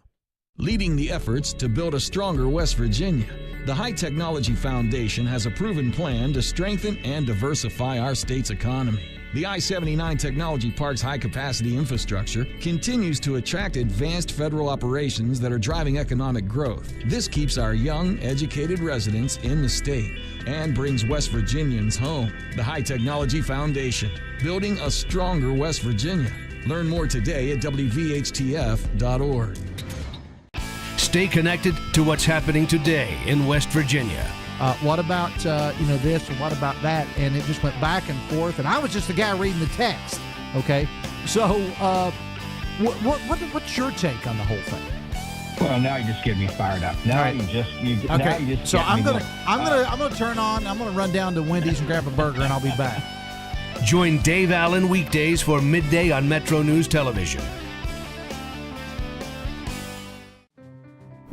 Speaker 10: Leading the efforts to build a stronger West Virginia, the High Technology Foundation has a proven plan to strengthen and diversify our state's economy. The I-79 Technology Park's high-capacity infrastructure continues to attract advanced federal operations that are driving economic growth. This keeps our young, educated residents in the state and brings West Virginians home. The High Technology Foundation, building a stronger West Virginia. Learn more today at WVHTF.org.
Speaker 27: Stay connected to what's happening today in West Virginia.
Speaker 12: What about this and what about that? And it just went back and forth. And I was just the guy reading the text. Okay, so what's your take on the whole thing?
Speaker 24: Well, now you just get me fired up. Now
Speaker 12: right.
Speaker 24: you just
Speaker 12: so I'm gonna turn on. I'm gonna run down to Wendy's and grab a burger, and I'll be back.
Speaker 27: Join Dave Allen weekdays for midday on Metro News Television.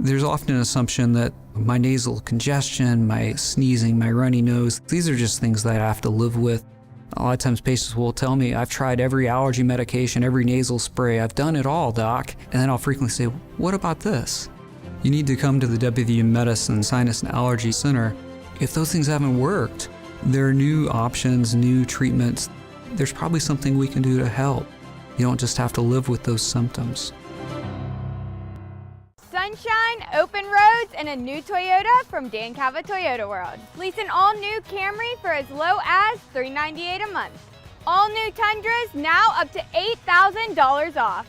Speaker 26: There's often an assumption that my nasal congestion, my sneezing, my runny nose, these are just things that I have to live with. A lot of times patients will tell me, I've tried every allergy medication, every nasal spray, I've done it all, doc. And then I'll frequently say, what about this? You need to come to the WVU Medicine Sinus and Allergy Center. If those things haven't worked, there are new options, new treatments. There's probably something we can do to help. You don't just have to live with those symptoms.
Speaker 7: sunshine, open roads, and a new Toyota from Dan Cava Toyota World. Lease an all-new Camry for as low as $398 a month. All new Tundras now up to $8,000 off.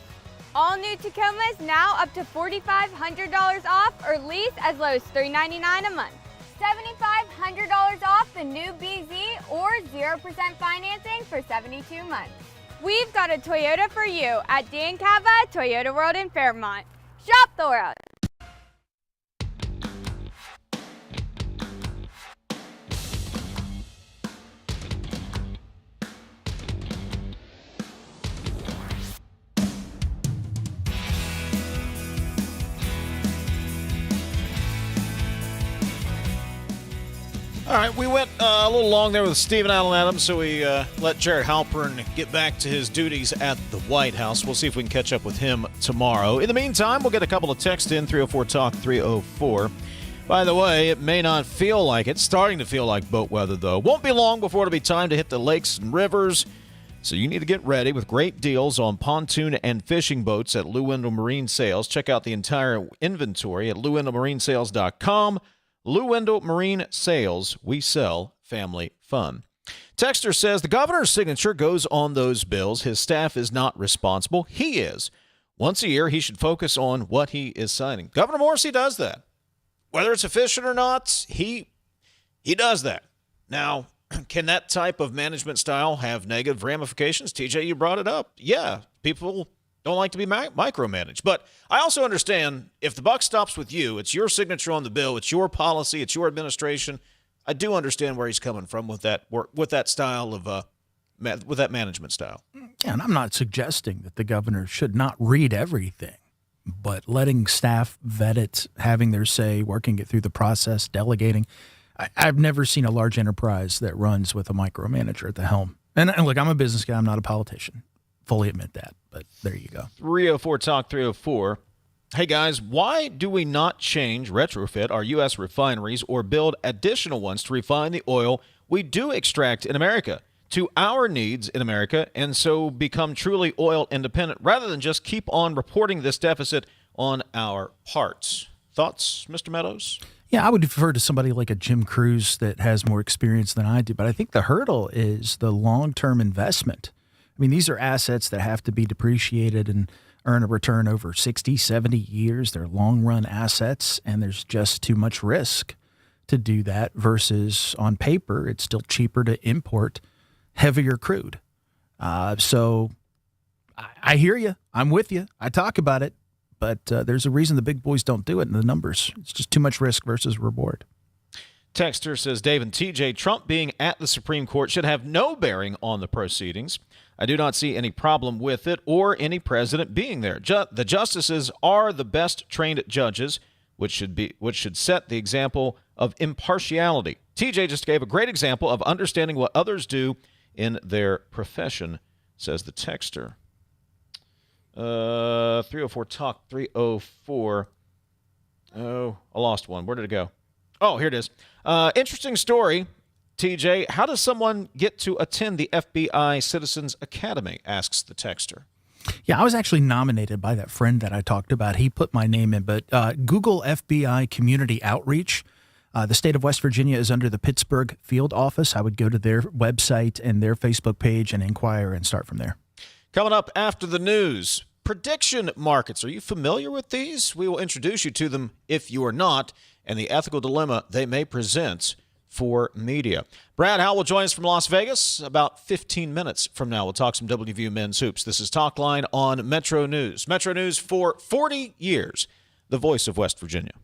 Speaker 7: All new Tacomas now up to $4,500 off or lease as low as $399 a month. $7,500 off the new BZ or 0% financing for 72 months. We've got a Toyota for you at Dan Cava Toyota World in Fairmont. Shop the world.
Speaker 1: All right, we went a little long there with Stephen Allen Adams, so we let Jared Halpern get back to his duties at the White House. We'll see if we can catch up with him tomorrow. In the meantime, we'll get a couple of texts in, 304-TALK-304. By the way, it may not feel like it. It's starting to feel like boat weather, though. Won't be long before it'll be time to hit the lakes and rivers, so you need to get ready with great deals on pontoon and fishing boats at Lou Wendell Marine Sales. Check out the entire inventory at LouWendellMarineSales.com. Lou Wendell Marine Sales, we sell family fun. Texter says the governor's signature goes on those bills. His staff is not responsible. He is. Once a year, he should focus on what he is signing. Governor Morrissey does that. Whether it's efficient or not, he does that. Now, can that type of management style have negative ramifications? TJ, you brought it up. Yeah, people don't like to be micromanaged. But I also understand if the buck stops with you, it's your signature on the bill, it's your policy, it's your administration. I do understand where he's coming from with that style of with that management style.
Speaker 6: Yeah, and I'm not suggesting that the governor should not read everything, but letting staff vet it, having their say, working it through the process, delegating. I've never seen a large enterprise that runs with a micromanager at the helm. And look, I'm a business guy. I'm not a politician. Fully admit that, but there you go.
Speaker 1: 304-TALK-304. Hey, guys, why do we not change, retrofit our U.S. refineries or build additional ones to refine the oil we do extract in America to our needs in America and so become truly oil independent rather than just keep on reporting this deficit on our parts? Thoughts, Mr. Meadows?
Speaker 6: Yeah, I would defer to somebody like a Jim Cruz that has more experience than I do, but I think the hurdle is the long-term investment. I mean, these are assets that have to be depreciated and earn a return over 60, 70 years. They're long-run assets, and there's just too much risk to do that versus on paper, it's still cheaper to import heavier crude. So I hear you. I'm with you. I talk about it, but there's a reason the big boys don't do it in the numbers. It's just too much risk versus reward.
Speaker 1: Texter says, Dave and TJ, Trump being at the Supreme Court should have no bearing on the proceedings. I do not see any problem with it or any president being there. The justices are the best trained judges, which should set the example of impartiality. TJ just gave a great example of understanding what others do in their profession, says the texter. 304-TALK-304. Oh, I lost one. Where did it go? Oh, here it is. Interesting story, TJ. How does someone get to attend the FBI Citizens Academy, asks the texter.
Speaker 6: Yeah, I was actually nominated by that friend that I talked about. He put my name in, but Google FBI Community Outreach. The state of West Virginia is under the Pittsburgh field office. I would go to their website and their Facebook page and inquire and start from there.
Speaker 1: Coming up after the news, prediction markets. Are you familiar with these? We will introduce you to them if you are not, and the ethical dilemma they may present for media. Brad Howe will join us from Las Vegas about 15 minutes from now. We'll talk some WVU men's hoops. This is Talkline on Metro News. Metro News for 40 years, the voice of West Virginia.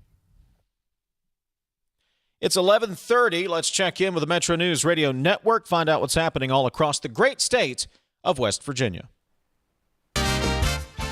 Speaker 1: It's 11:30. Let's check in with the Metro News Radio Network, find out what's happening all across the great state of West Virginia.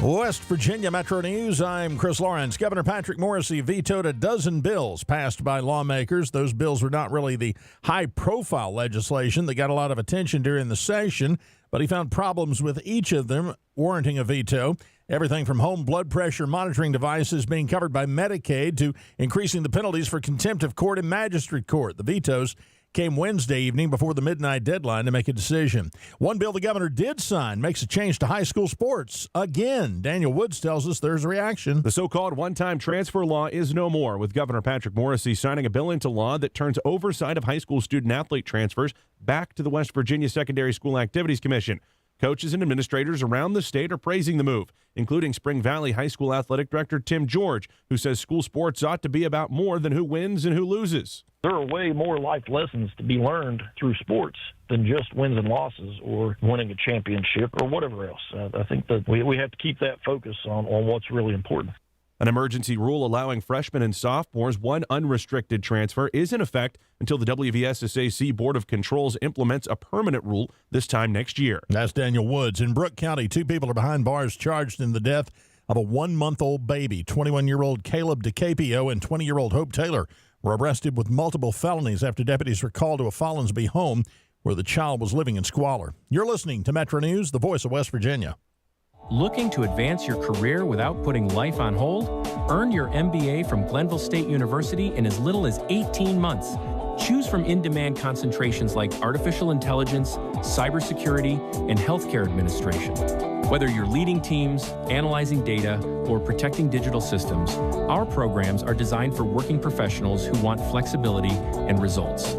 Speaker 9: West Virginia Metro News, I'm Chris Lawrence. Governor Patrick Morrissey vetoed a dozen bills passed by lawmakers. Those bills were not really the high-profile legislation that got a lot of attention during the session, but he found problems with each of them warranting a veto. Everything from home blood pressure monitoring devices being covered by Medicaid to increasing the penalties for contempt of court and magistrate court. The vetoes came Wednesday evening before the midnight deadline to make a decision. One bill the governor did sign makes a change to high school sports. Again, Daniel Woods tells us there's a reaction.
Speaker 13: The so-called one-time transfer law is no more, with Governor Patrick Morrisey signing a bill into law that turns oversight of high school student-athlete transfers back to the West Virginia Secondary School Activities Commission. Coaches and administrators around the state are praising the move, including Spring Valley High School Athletic Director Tim George, who says school sports ought to be about more than who wins and who loses.
Speaker 14: There are way more life lessons to be learned through sports than just wins and losses or winning a championship or whatever else. I think that we have to keep that focus on what's really important.
Speaker 13: An emergency rule allowing freshmen and sophomores one unrestricted transfer is in effect until the WVSSAC Board of Controls implements a permanent rule this time next year.
Speaker 9: That's Daniel Woods. In Brooke County, 2 people are behind bars charged in the death of a 1-month-old baby. 21-year-old Caleb DeCapio and 20-year-old Hope Taylor were arrested with multiple felonies after deputies were called to a Follinsby home where the child was living in squalor. You're listening to Metro News, the voice of West Virginia.
Speaker 15: Looking to advance your career without putting life on hold? Earn your MBA from Glenville State University in as little as 18 months. Choose from in-demand concentrations like artificial intelligence, cybersecurity, and healthcare administration. Whether you're leading teams, analyzing data, or protecting digital systems, our programs are designed for working professionals who want flexibility and results.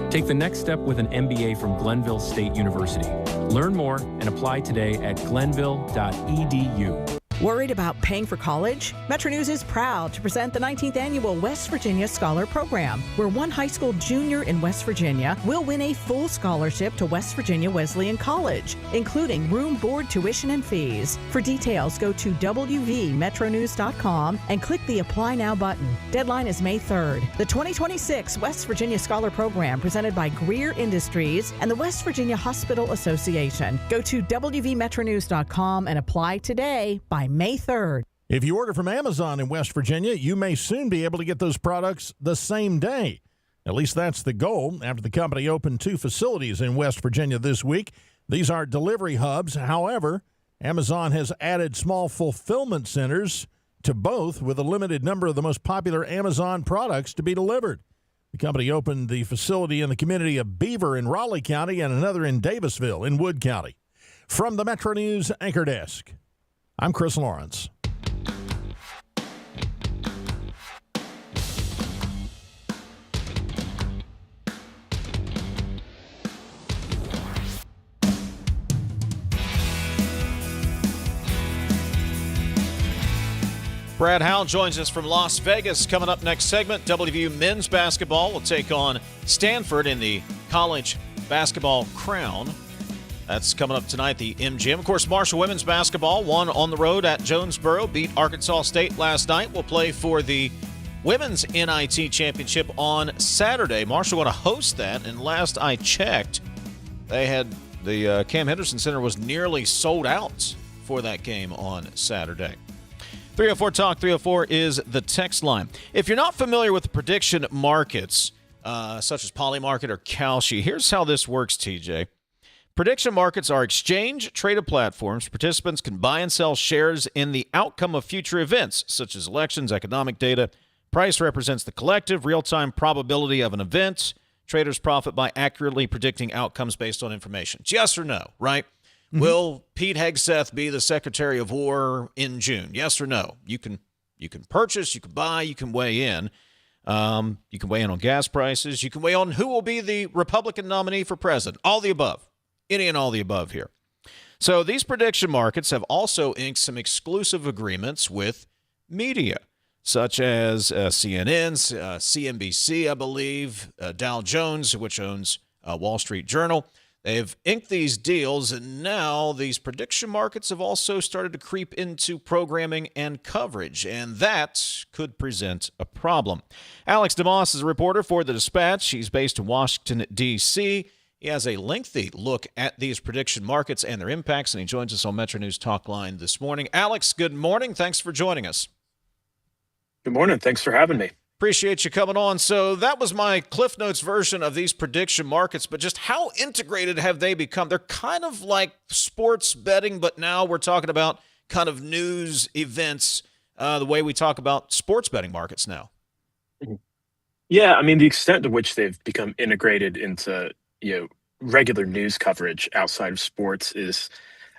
Speaker 15: Take the next step with an MBA from Glenville State University. Learn more and apply today at glenville.edu.
Speaker 16: Worried about paying for college? MetroNews is proud to present the 19th Annual West Virginia Scholar Program, where one high school junior in West Virginia will win a full scholarship to West Virginia Wesleyan College, including room, board, tuition, and fees. For details, go to wvmetronews.com and click the Apply Now button. Deadline is May 3rd. The 2026 West Virginia Scholar Program, presented by Greer Industries and the West Virginia Hospital Association. Go to wvmetronews.com and apply today by May 3rd.
Speaker 9: If you order from Amazon in West Virginia, you may soon be able to get those products the same day. At least that's the goal after the company opened 2 facilities in West Virginia this week. These are delivery hubs. However, Amazon has added small fulfillment centers to both with a limited number of the most popular Amazon products to be delivered. The company opened the facility in the community of Beaver in Raleigh County and another in Davisville in Wood County. From the Metro News Anchor Desk, I'm Chris Lawrence.
Speaker 1: Brad Howe joins us from Las Vegas. Coming up next segment, WVU men's basketball will take on Stanford in the college basketball crown. That's coming up tonight, the MGM. Of course, Marshall women's basketball won on the road at Jonesboro, beat Arkansas State last night. Will play for the women's NIT championship on Saturday. Marshall going to host that, and last I checked, they had the Cam Henderson Center was nearly sold out for that game on Saturday. 304 Talk 304 is the text line. If you're not familiar with the prediction markets, such as Polymarket or Kalshi, here's how this works, TJ. Prediction markets are exchange-traded platforms. Participants can buy and sell shares in the outcome of future events, such as elections, economic data. Price represents the collective, real-time probability of an event. Traders profit by accurately predicting outcomes based on information. Yes or no, right? Mm-hmm. Will Pete Hegseth be the Secretary of War in June? Yes or no? You can purchase, you can buy, you can weigh in. You can weigh in on gas prices. You can weigh on who will be the Republican nominee for president. All the above. Any and all the above here. So these prediction markets have also inked some exclusive agreements with media, such as CNN, CNBC, I believe, Dow Jones, which owns Wall Street Journal. They've inked these deals, and now these prediction markets have also started to creep into programming and coverage, and that could present a problem. Alex Demas is a reporter for The Dispatch. He's based in Washington, D.C., He has a lengthy look at these prediction markets and their impacts, and he joins us on MetroNews Talkline this morning. Alex, good morning. Thanks for joining us.
Speaker 17: Good morning. Thanks for having me.
Speaker 1: Appreciate you coming on. So that was my Cliff Notes version of these prediction markets, but just how integrated have they become? They're kind of like sports betting, but now we're talking about kind of news events, the way we talk about sports betting markets now.
Speaker 17: Yeah, I mean, the extent to which they've become integrated into, regular news coverage outside of sports is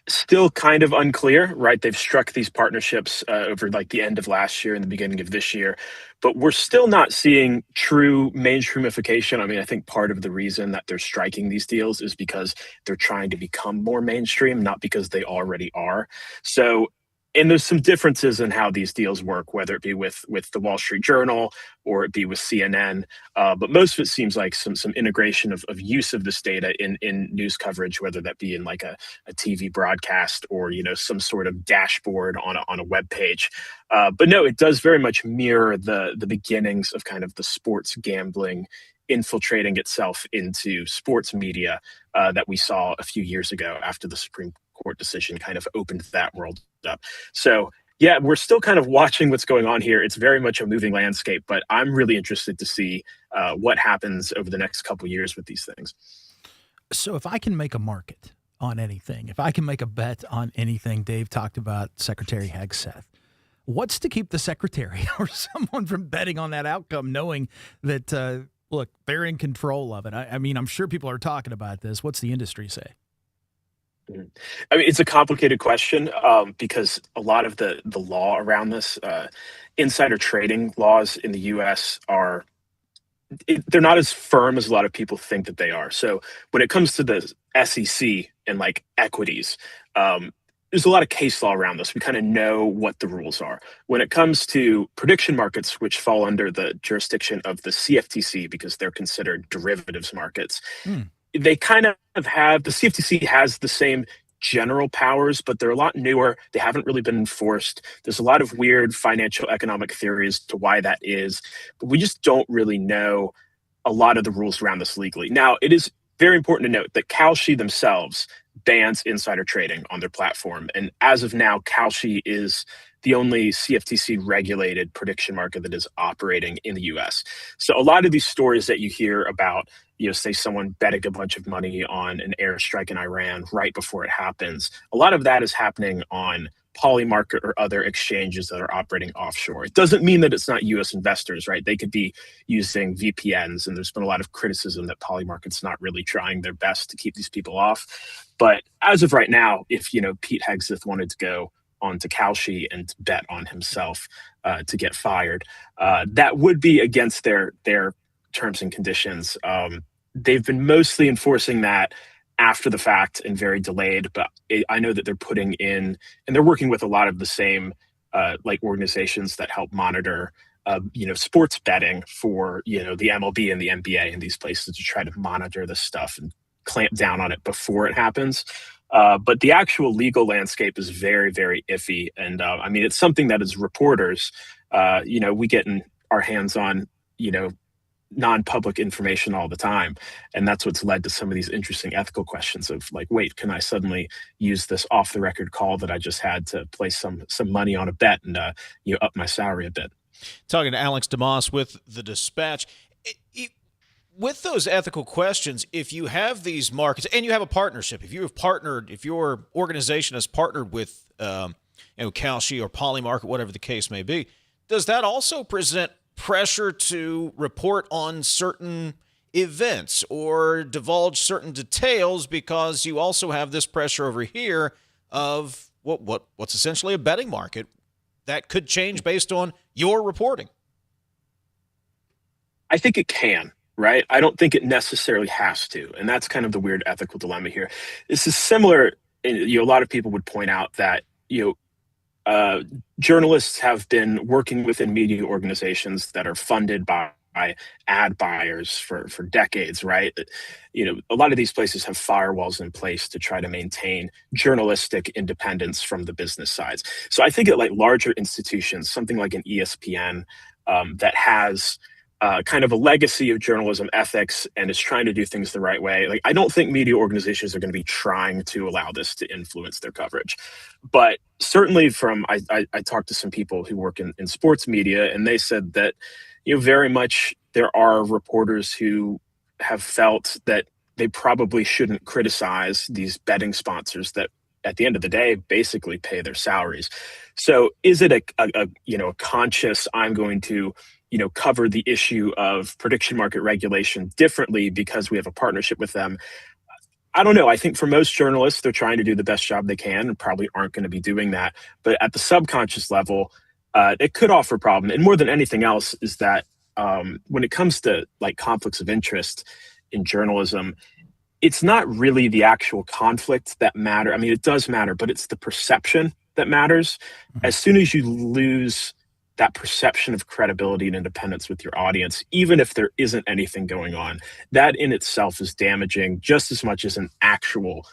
Speaker 17: still kind of unclear, right? They've struck these partnerships over like the end of last year and the beginning of this year, but we're still not seeing true mainstreamification. I mean, I think part of the reason that they're striking these deals is because they're trying to become more mainstream, not because they already are. So, and there's some differences in how these deals work, whether it be with the Wall Street Journal or it be with CNN. But most of it seems like some integration of use of this data in news coverage, whether that be in like a TV broadcast or some sort of dashboard on a web page. But no, it does very much mirror the beginnings of kind of the sports gambling infiltrating itself into sports media that we saw a few years ago after the Supreme Court decision kind of opened that world up. So yeah, we're still kind of watching what's going on here. It's very much a moving landscape, but I'm really interested to see what happens over the next couple of years with these things.
Speaker 6: So if I can make a market on anything, if I can make a bet on anything, Dave talked about Secretary Hegseth. What's to keep the secretary or someone from betting on that outcome, knowing that, look, they're in control of it? I mean, I'm sure people are talking about this. What's the industry say?
Speaker 17: I mean, it's a complicated question because a lot of the law around this, insider trading laws in the U.S. they're not as firm as a lot of people think that they are. So when it comes to the SEC and like equities, there's a lot of case law around this. We kind of know what the rules are. When it comes to prediction markets, which fall under the jurisdiction of the CFTC because they're considered derivatives markets, they kind of have, the CFTC has the same general powers, but they're a lot newer. They haven't really been enforced. There's a lot of weird financial economic theories to why that is, but we just don't really know a lot of the rules around this legally. Now, it is very important to note that Kalshi themselves bans insider trading on their platform. And as of now, Kalshi is the only CFTC regulated prediction market that is operating in the US. So a lot of these stories that you hear about, say someone betting a bunch of money on an airstrike in Iran right before it happens, a lot of that is happening on Polymarket or other exchanges that are operating offshore. It doesn't mean that it's not US investors, right? They could be using VPNs, and there's been a lot of criticism that Polymarket's not really trying their best to keep these people off. But as of right now, if Pete Hegseth wanted to go onto Kalshi and bet on himself to get fired, that would be against their terms and conditions. They've been mostly enforcing that after the fact and very delayed, but I know that they're putting in, and they're working with a lot of the same like organizations that help monitor sports betting for the MLB and the NBA and these places to try to monitor this stuff and clamp down on it before it happens. But the actual legal landscape is very, very iffy. And I mean, it's something that as reporters, we get in our hands on, non-public information all the time. And that's what's led to some of these interesting ethical questions of like, wait, can I suddenly use this off the record call that I just had to place some money on a bet and up my salary a bit?
Speaker 1: Talking to Alex Demas with the Dispatch. With those ethical questions, if you have these markets and you have a partnership, if your organization has partnered with Kalshi or Polymarket, whatever the case may be, does that also present pressure to report on certain events or divulge certain details because you also have this pressure over here of what's essentially a betting market that could change based on your reporting?
Speaker 17: I think it can. Right? I don't think it necessarily has to. And that's kind of the weird ethical dilemma here. This is similar. A lot of people would point out that, journalists have been working within media organizations that are funded by ad buyers for decades, right? A lot of these places have firewalls in place to try to maintain journalistic independence from the business sides. So I think at like larger institutions, something like an ESPN that has kind of a legacy of journalism ethics and is trying to do things the right way. Like, I don't think media organizations are going to be trying to allow this to influence their coverage. But certainly I talked to some people who work in sports media, and they said that, very much there are reporters who have felt that they probably shouldn't criticize these betting sponsors that at the end of the day, basically pay their salaries. So is it a conscious, I'm going to, cover the issue of prediction market regulation differently because we have a partnership with them? I don't know. I think for most journalists, they're trying to do the best job they can and probably aren't going to be doing that. But at the subconscious level, it could offer a problem. And more than anything else is that when it comes to like conflicts of interest in journalism, it's not really the actual conflict that matter. I mean, it does matter, but it's the perception that matters. As soon as you lose that perception of credibility and independence with your audience, even if there isn't anything going on, that in itself is damaging just as much as an actual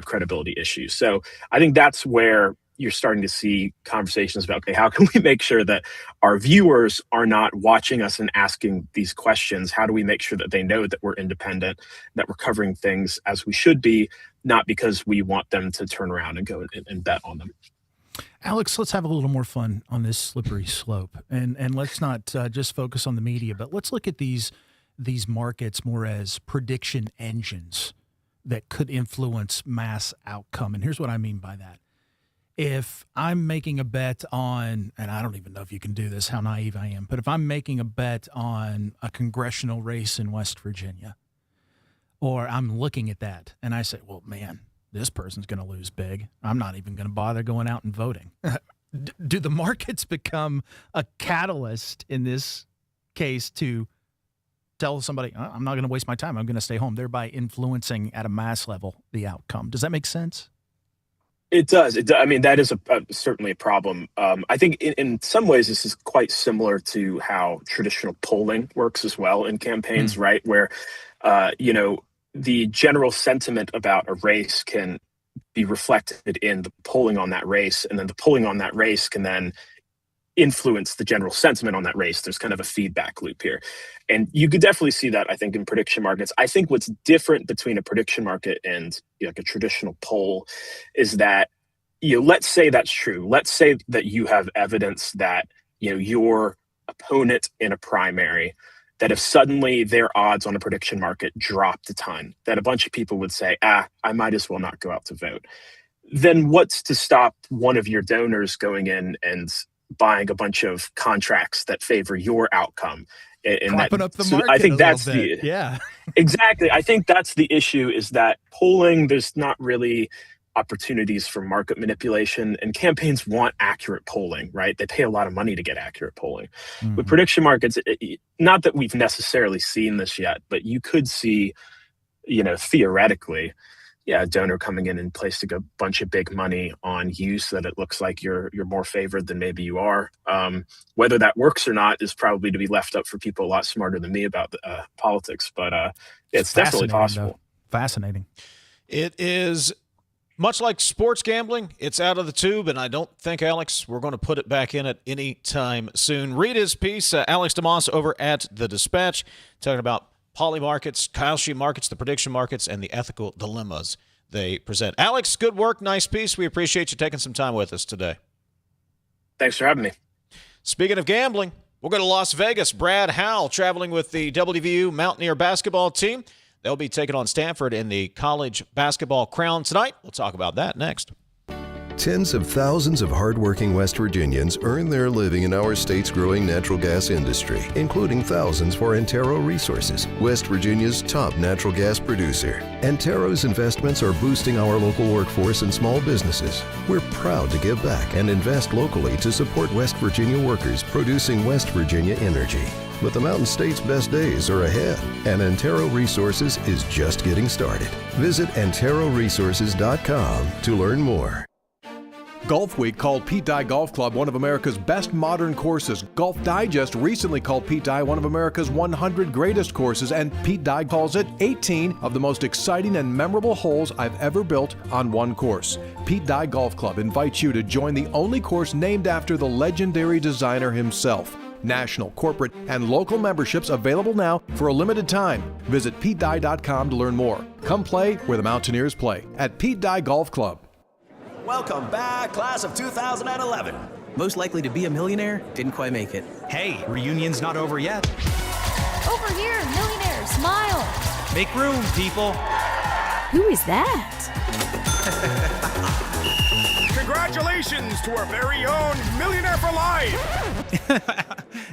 Speaker 17: credibility issue. So I think that's where you're starting to see conversations about, okay, how can we make sure that our viewers are not watching us and asking these questions? How do we make sure that they know that we're independent, that we're covering things as we should be, not because we want them to turn around and go and bet on them?
Speaker 6: Alex, let's have a little more fun on this slippery slope, and let's not just focus on the media, but let's look at these markets more as prediction engines that could influence mass outcome. And here's what I mean by that. If I'm making a bet on, and I don't even know if you can do this, how naive I am, but if I'm making a bet on a congressional race in West Virginia, or I'm looking at that and I say, well, man, this person's going to lose big, I'm not even going to bother going out and voting. Do the markets become a catalyst in this case to tell somebody, I'm not going to waste my time, I'm going to stay home, thereby influencing at a mass level the outcome? Does that make sense?
Speaker 17: It does. I mean, that is certainly a problem. I think in some ways this is quite similar to how traditional polling works as well in campaigns, right? Where, the general sentiment about a race can be reflected in the polling on that race, and then the polling on that race can then influence the general sentiment on that race. There's kind of a feedback loop here. And you could definitely see that, I think, in prediction markets. I think what's different between a prediction market and like a traditional poll is that, let's say that's true. Let's say that you have evidence that, your opponent in a primary, that if suddenly their odds on a prediction market dropped a ton, that a bunch of people would say, I might as well not go out to vote. Then what's to stop one of your donors going in and buying a bunch of contracts that favor your outcome? And
Speaker 6: propping up the market.
Speaker 17: I think that's the exactly. I think that's the issue, is that polling, there's not really opportunities for market manipulation, and campaigns want accurate polling, right? They pay a lot of money to get accurate polling. Mm-hmm. With prediction markets, not that we've necessarily seen this yet, but you could see, theoretically, a donor coming in and placing a bunch of big money on you so that it looks like you're more favored than maybe you are. Whether that works or not is probably to be left up for people a lot smarter than me about politics, but it's definitely possible.
Speaker 6: Fascinating.
Speaker 1: It is much like sports gambling. It's out of the tube, and I don't think, Alex, we're going to put it back in it anytime soon. Read his piece, Alex Demas over at The Dispatch, talking about poly markets, Kalshi markets, the prediction markets, and the ethical dilemmas they present. Alex, good work. Nice piece. We appreciate you taking some time with us today.
Speaker 17: Thanks for having me.
Speaker 1: Speaking of gambling, we'll go to Las Vegas. Brad Howe traveling with the WVU Mountaineer basketball team. They'll be taking on Stanford in the college basketball crown tonight. We'll talk about that next.
Speaker 5: Tens of thousands of hardworking West Virginians earn their living in our state's growing natural gas industry, including thousands for Antero Resources, West Virginia's top natural gas producer. Antero's investments are boosting our local workforce and small businesses. We're proud to give back and invest locally to support West Virginia workers producing West Virginia energy. But the Mountain State's best days are ahead, and Antero Resources is just getting started. Visit AnteroResources.com to learn more.
Speaker 2: Golf Week called Pete Dye Golf Club one of America's best modern courses. Golf Digest recently called Pete Dye one of America's 100 greatest courses, and Pete Dye calls it 18 of the most exciting and memorable holes I've ever built on one course. Pete Dye Golf Club invites you to join the only course named after the legendary designer himself. National, corporate, and local memberships available now for a limited time. Visit PeteDye.com to learn more. Come play where the Mountaineers play at Pete Dye Golf Club.
Speaker 4: Welcome back, class of 2011.
Speaker 18: Most likely to be a millionaire, didn't quite make it.
Speaker 19: Hey, reunion's not over yet.
Speaker 20: Over here, millionaire, smile.
Speaker 19: Make room, people.
Speaker 20: Who is that?
Speaker 3: Congratulations to our very own Millionaire for Life!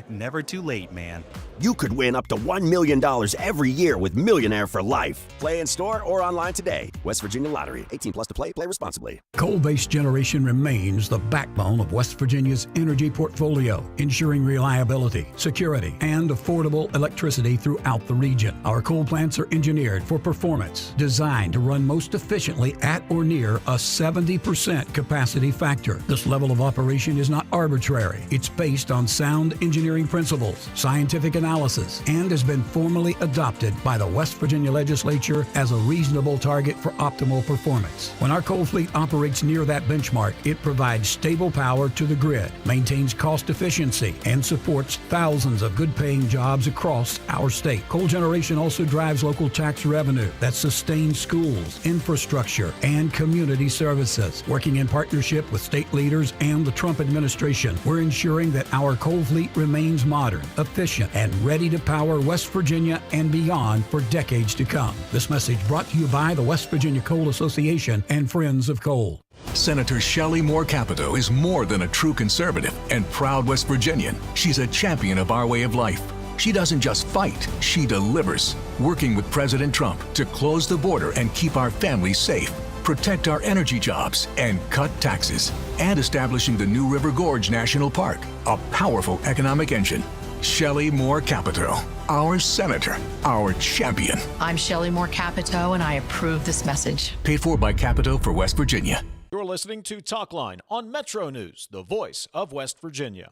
Speaker 19: Never too late, man.
Speaker 4: You could win up to $1 million every year with Millionaire for Life. Play in store or online today. West Virginia Lottery. 18 plus to play. Play responsibly.
Speaker 8: Coal-based generation remains the backbone of West Virginia's energy portfolio, ensuring reliability, security, and affordable electricity throughout the region. Our coal plants are engineered for performance, designed to run most efficiently at or near a 70% capacity factor. This level of operation is not arbitrary. It's based on sound engineering principles, scientific analysis, and has been formally adopted by the West Virginia Legislature as a reasonable target for optimal performance. When our coal fleet operates near that benchmark, it provides stable power to the grid, maintains cost efficiency, and supports thousands of good-paying jobs across our state. Coal generation also drives local tax revenue that sustains schools, infrastructure, and community services. Working in partnership with state leaders and the Trump administration, we're ensuring that our coal fleet remains modern, efficient, and ready to power West Virginia and beyond for decades to come. This message brought to you by the West Virginia Coal Association and Friends of Coal.
Speaker 11: Senator Shelley Moore Capito is more than a true conservative and proud West Virginian. She's a champion of our way of life. She doesn't just fight, she delivers, working with President Trump to close the border and keep our families safe, protect our energy jobs, and cut taxes, and establishing the New River Gorge National Park, a powerful economic engine. Shelley Moore Capito, our senator, our champion.
Speaker 21: I'm Shelley Moore Capito, and I approve this message.
Speaker 11: Paid for by Capito for West Virginia.
Speaker 1: You're listening to Talkline on Metro News, the voice of West Virginia.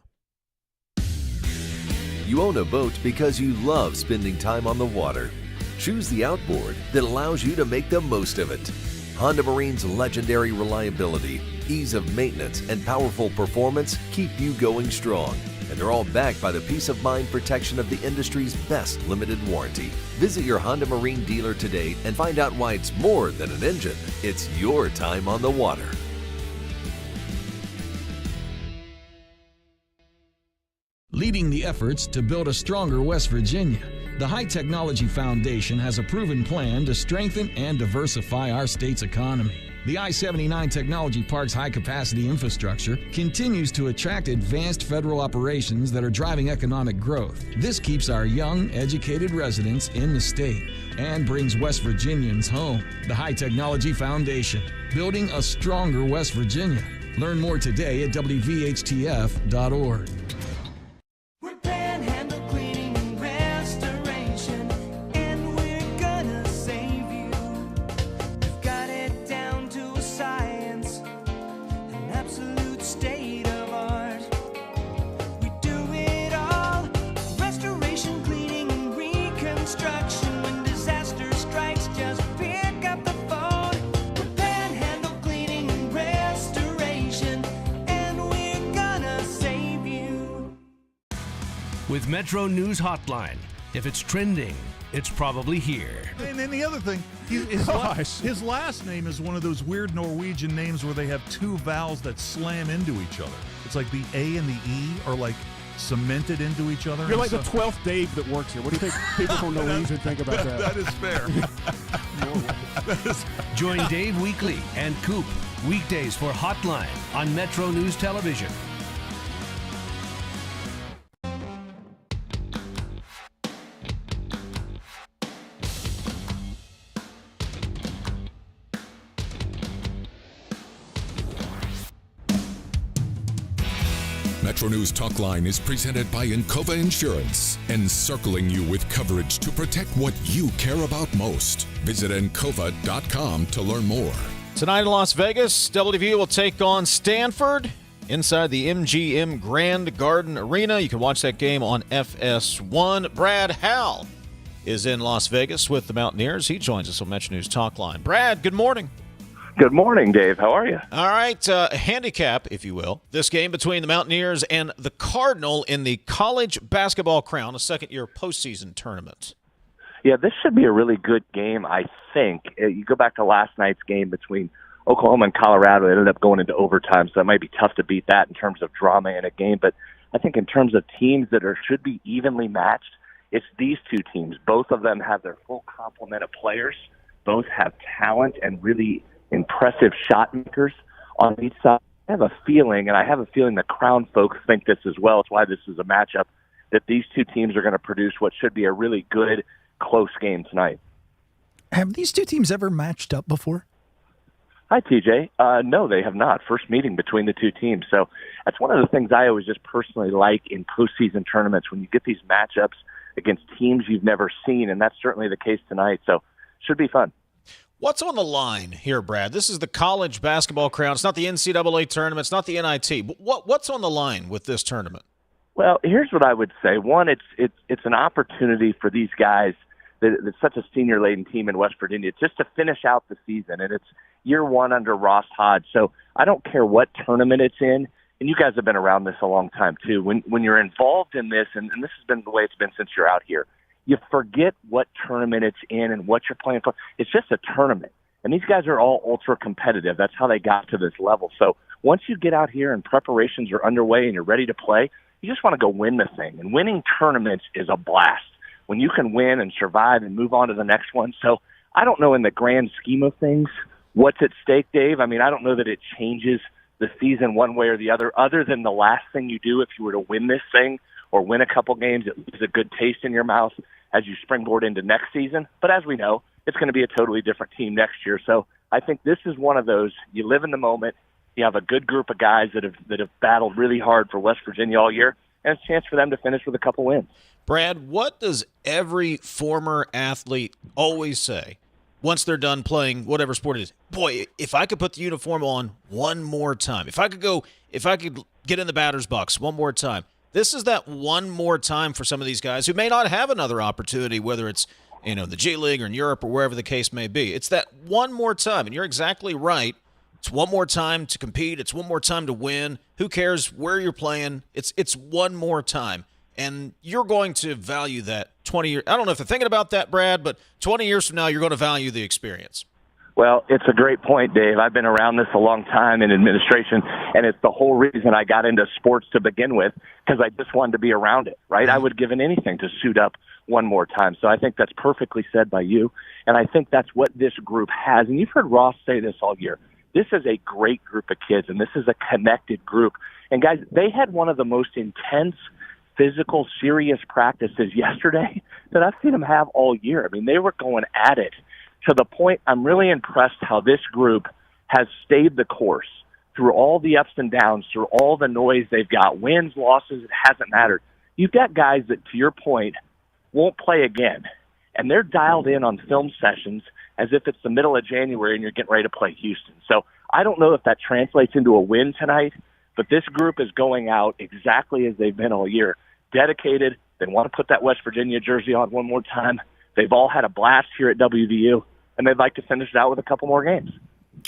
Speaker 5: You own a boat because you love spending time on the water. Choose the outboard that allows you to make the most of it. Honda Marine's legendary reliability, ease of maintenance, and powerful performance keep you going strong. And they're all backed by the peace of mind protection of the industry's best limited warranty. Visit your Honda Marine dealer today and find out why it's more than an engine. It's your time on the water.
Speaker 10: Leading the efforts to build a stronger West Virginia, the High Technology Foundation has a proven plan to strengthen and diversify our state's economy. The I-79 Technology Park's high-capacity infrastructure continues to attract advanced federal operations that are driving economic growth. This keeps our young, educated residents in the state and brings West Virginians home. The High Technology Foundation, building a stronger West Virginia. Learn more today at WVHTF.org.
Speaker 27: With MetroNews Hotline. If it's trending, it's probably here.
Speaker 22: And then the other thing, his last name is one of those weird Norwegian names where they have two vowels that slam into each other. It's like the A and the E are like cemented into each other.
Speaker 23: You're like the 12th Dave that works here. What do you think people from Norwegian think about that?
Speaker 22: That is fair.
Speaker 27: Join Dave Weekly and Coop weekdays for Hotline on MetroNews Television.
Speaker 25: MetroNews Talkline is presented by Encova Insurance, encircling you with coverage to protect what you care about most. Visit Encova.com to learn more.
Speaker 1: Tonight in Las Vegas, WVU will take on Stanford inside the MGM Grand Garden Arena. You can watch that game on FS1. Brad Howe is in Las Vegas with the Mountaineers. He joins us on MetroNews Talkline. Brad, good morning.
Speaker 28: Good morning, Dave. How are you?
Speaker 1: All right. Handicap, if you will, this game between the Mountaineers and the Cardinal in the College Basketball Crown, a second-year postseason tournament.
Speaker 28: Yeah, this should be a really good game, I think. You go back to last night's game between Oklahoma and Colorado. It ended up going into overtime, so it might be tough to beat that in terms of drama in a game. But I think in terms of teams that should be evenly matched, it's these two teams. Both of them have their full complement of players. Both have talent and really impressive shot makers on each side. I have a feeling the Crown folks think this as well. It's why this is a matchup that these two teams are going to produce what should be a really good, close game tonight.
Speaker 6: Have these two teams ever matched up before?
Speaker 28: Hi, TJ. No, they have not. First meeting between the two teams. So that's one of the things I always just personally like in postseason tournaments, when you get these matchups against teams you've never seen, and that's certainly the case tonight. So should be fun.
Speaker 1: What's on the line here, Brad? This is the college basketball crown. It's not the NCAA tournament. It's not the NIT. But what's on the line with this tournament?
Speaker 28: Well, here's what I would say. One, it's an opportunity for these guys. It's such a senior-laden team in West Virginia just to finish out the season, and it's year one under Ross Hodge. So I don't care what tournament it's in, and you guys have been around this a long time too. When you're involved in this, and this has been the way it's been since you're out here, you forget what tournament it's in and what you're playing for. It's just a tournament. And these guys are all ultra competitive. That's how they got to this level. So once you get out here and preparations are underway and you're ready to play, you just want to go win the thing. And winning tournaments is a blast when you can win and survive and move on to the next one. So I don't know in the grand scheme of things what's at stake, Dave. I mean, I don't know that it changes the season one way or the other than the last thing you do if you were to win this thing or win a couple games. It leaves a good taste in your mouth as you springboard into next season. But as we know, it's going to be a totally different team next year. So I think this is one of those, you live in the moment, you have a good group of guys that have battled really hard for West Virginia all year, and it's a chance for them to finish with a couple wins.
Speaker 1: Brad, what does every former athlete always say once they're done playing whatever sport it is? Boy, if I could put the uniform on one more time, if I could get in the batter's box one more time. This is that one more time for some of these guys who may not have another opportunity, whether it's the G League or in Europe or wherever the case may be. It's that one more time, and you're exactly right. It's one more time to compete. It's one more time to win. Who cares where you're playing? It's one more time, and you're going to value that 20 years. I don't know if they're thinking about that, Brad, but 20 years from now, you're going to value the experience.
Speaker 28: Well, it's a great point, Dave. I've been around this a long time in administration, and it's the whole reason I got into sports to begin with, because I just wanted to be around it, right? I would have given anything to suit up one more time. So I think that's perfectly said by you, and I think that's what this group has. And you've heard Ross say this all year. This is a great group of kids, and this is a connected group. And, guys, they had one of the most intense, physical, serious practices yesterday that I've seen them have all year. I mean, they were going at it. To the point, I'm really impressed how this group has stayed the course through all the ups and downs, through all the noise they've got, wins, losses, it hasn't mattered. You've got guys that, to your point, won't play again, and they're dialed in on film sessions as if it's the middle of January and you're getting ready to play Houston. So I don't know if that translates into a win tonight, but this group is going out exactly as they've been all year, dedicated. They want to put that West Virginia jersey on one more time. They've all had a blast here at WVU, and they'd like to finish it out with a couple more games.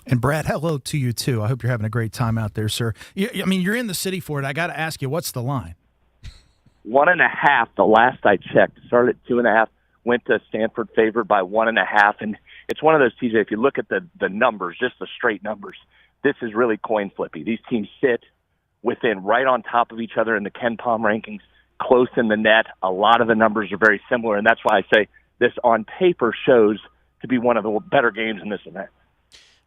Speaker 6: And, Brad, hello to you, too. I hope you're having a great time out there, sir. I mean, you're in the city for it. I got to ask you, what's the line?
Speaker 28: 1.5 the last I checked. Started at 2.5, went to Stanford favored by 1.5. And it's one of those, TJ, if you look at the numbers, just the straight numbers, this is really coin flippy. These teams sit within right on top of each other in the Ken Pom rankings, close in the net. A lot of the numbers are very similar, and that's why I say this on paper shows to be one of the better games in this event.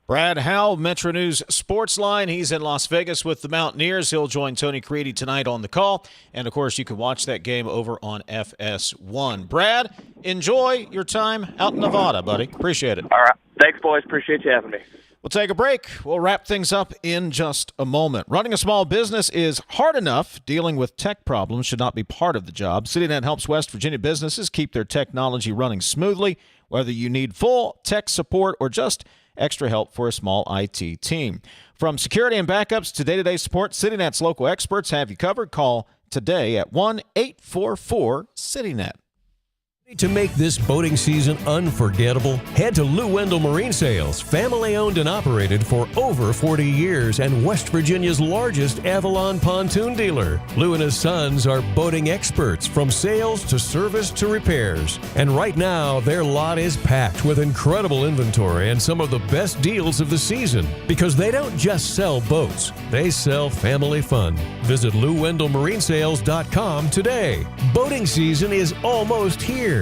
Speaker 1: Brad Howe, MetroNews Sportsline. He's in Las Vegas with the Mountaineers. He'll join Tony Creedy tonight on the call. And, of course, you can watch that game over on FS1. Brad, enjoy your time out in Nevada, buddy. Appreciate it.
Speaker 28: All right. Thanks, boys. Appreciate you having me.
Speaker 1: We'll take a break. We'll wrap things up in just a moment. Running a small business is hard enough. Dealing with tech problems should not be part of the job. CityNet helps West Virginia businesses keep their technology running smoothly, whether you need full tech support or just extra help for a small IT team. From security and backups to day-to-day support, CityNet's local experts have you covered. Call today at 1-844-CityNet.
Speaker 7: To make this boating season unforgettable, head to Lou Wendell Marine Sales, family owned and operated for over 40 years and West Virginia's largest Avalon pontoon dealer. Lou and his sons are boating experts from sales to service to repairs. And right now, their lot is packed with incredible inventory and some of the best deals of the season. Because they don't just sell boats, they sell family fun. Visit LouWendellMarineSales.com today. Boating season is almost here.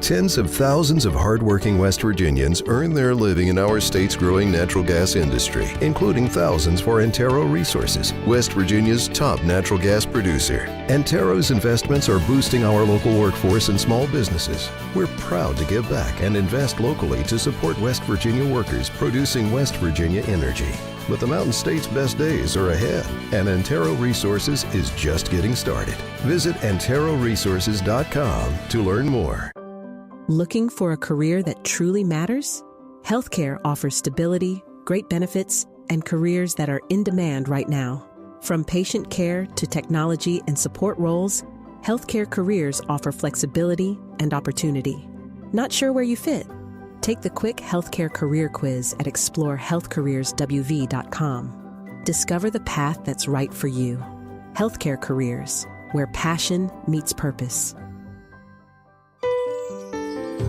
Speaker 5: Tens of thousands of hardworking West Virginians earn their living in our state's growing natural gas industry, including thousands for Antero Resources, West Virginia's top natural gas producer. Antero's investments are boosting our local workforce and small businesses. We're proud to give back and invest locally to support West Virginia workers producing West Virginia energy. But the Mountain State's best days are ahead, and Antero Resources is just getting started. Visit AnteroResources.com to learn more.
Speaker 9: Looking for a career that truly matters? Healthcare offers stability, great benefits, and careers that are in demand right now. From patient care to technology and support roles, healthcare careers offer flexibility and opportunity. Not sure where you fit? Take the quick healthcare career quiz at explorehealthcareerswv.com. Discover the path that's right for you. Healthcare careers, where passion meets purpose.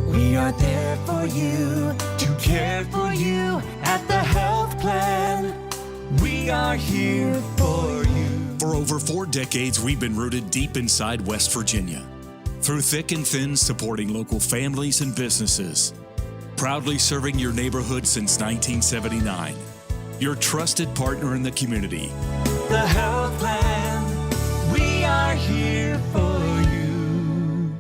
Speaker 12: We are there for you, to care for you at the health plan. We are here for you.
Speaker 13: For over 4 decades, we've been rooted deep inside West Virginia. Through thick and thin, supporting local families and businesses. Proudly serving your neighborhood since 1979. Your trusted partner in the community.
Speaker 12: The health plan. We are here for you.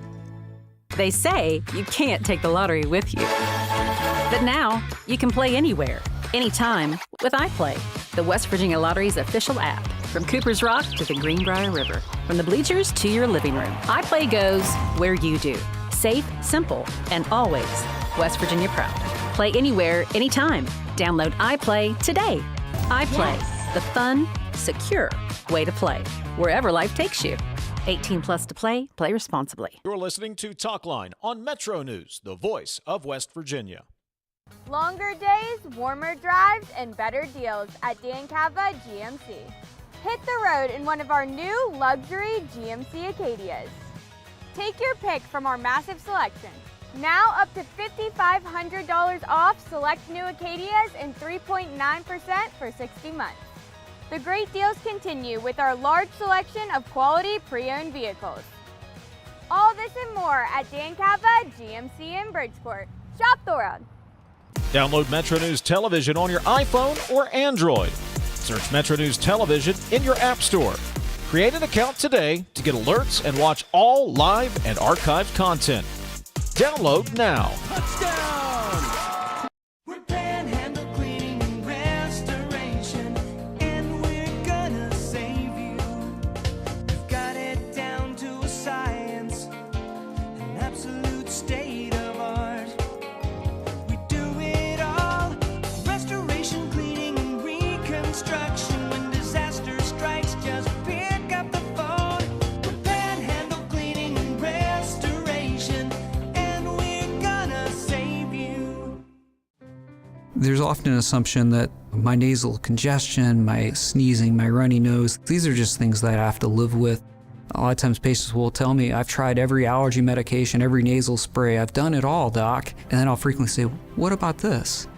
Speaker 14: They say you can't take the lottery with you. But now, you can play anywhere, anytime with iPlay, the West Virginia Lottery's official app. From Cooper's Rock to the Greenbrier River, from the bleachers to your living room, iPlay goes where you do. Safe, simple, and always West Virginia proud. Play anywhere, anytime. Download iPlay today. iPlay, the fun, secure way to play, wherever life takes you. 18 plus to play. Play responsibly.
Speaker 1: You're listening to Talkline on Metro News, the voice of West Virginia.
Speaker 15: Longer days, warmer drives, and better deals at Dan Cava GMC. Hit the road in one of our new luxury GMC Acadias. Take your pick from our massive selection. Now up to $5,500 off select new Acadias and 3.9% for 60 months. The great deals continue with our large selection of quality pre-owned vehicles. All this and more at Dan Cava GMC in Bridgeport. Shop the world.
Speaker 1: Download Metro News Television on your iPhone or Android. Search Metro News Television in your app store. Create an account today to get alerts and watch all live and archived content. Download now.
Speaker 12: Touchdown! We're Panhandle Cleaning and Restoration, and we're gonna save you. We've got it down to a science, an absolute state of art. We do it all, restoration, cleaning, and reconstruction. When disaster strikes, just pick up the phone. We're Panhandle Cleaning and Restoration.
Speaker 16: There's often an assumption that my nasal congestion, my sneezing, my runny nose, these are just things that I have to live with. A lot of times patients will tell me, I've tried every allergy medication, every nasal spray, I've done it all, doc. And then I'll frequently say, what about this?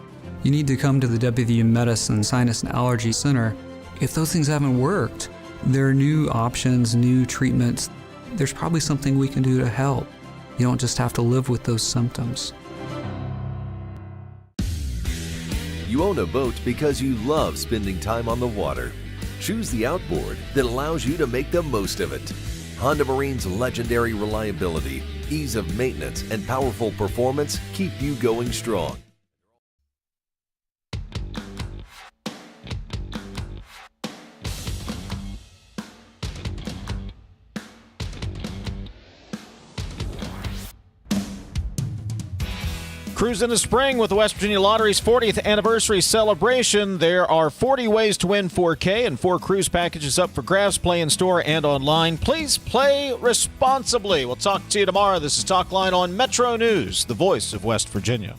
Speaker 16: You need to come to the WVU Medicine Sinus and Allergy Center. If those things haven't worked, there are new options, new treatments. There's probably something we can do to help. You don't just have to live with those symptoms.
Speaker 24: You own a boat because you love spending time on the water. Choose the outboard that allows you to make the most of it. Honda Marine's legendary reliability, ease of maintenance, and powerful performance keep you going strong.
Speaker 1: Cruise into spring with the West Virginia Lottery's 40th anniversary celebration. There are 40 ways to win 4K and 4 cruise packages up for grabs. Play in store and online. Please play responsibly. We'll talk to you tomorrow. This is Talkline on Metro News, the voice of West Virginia.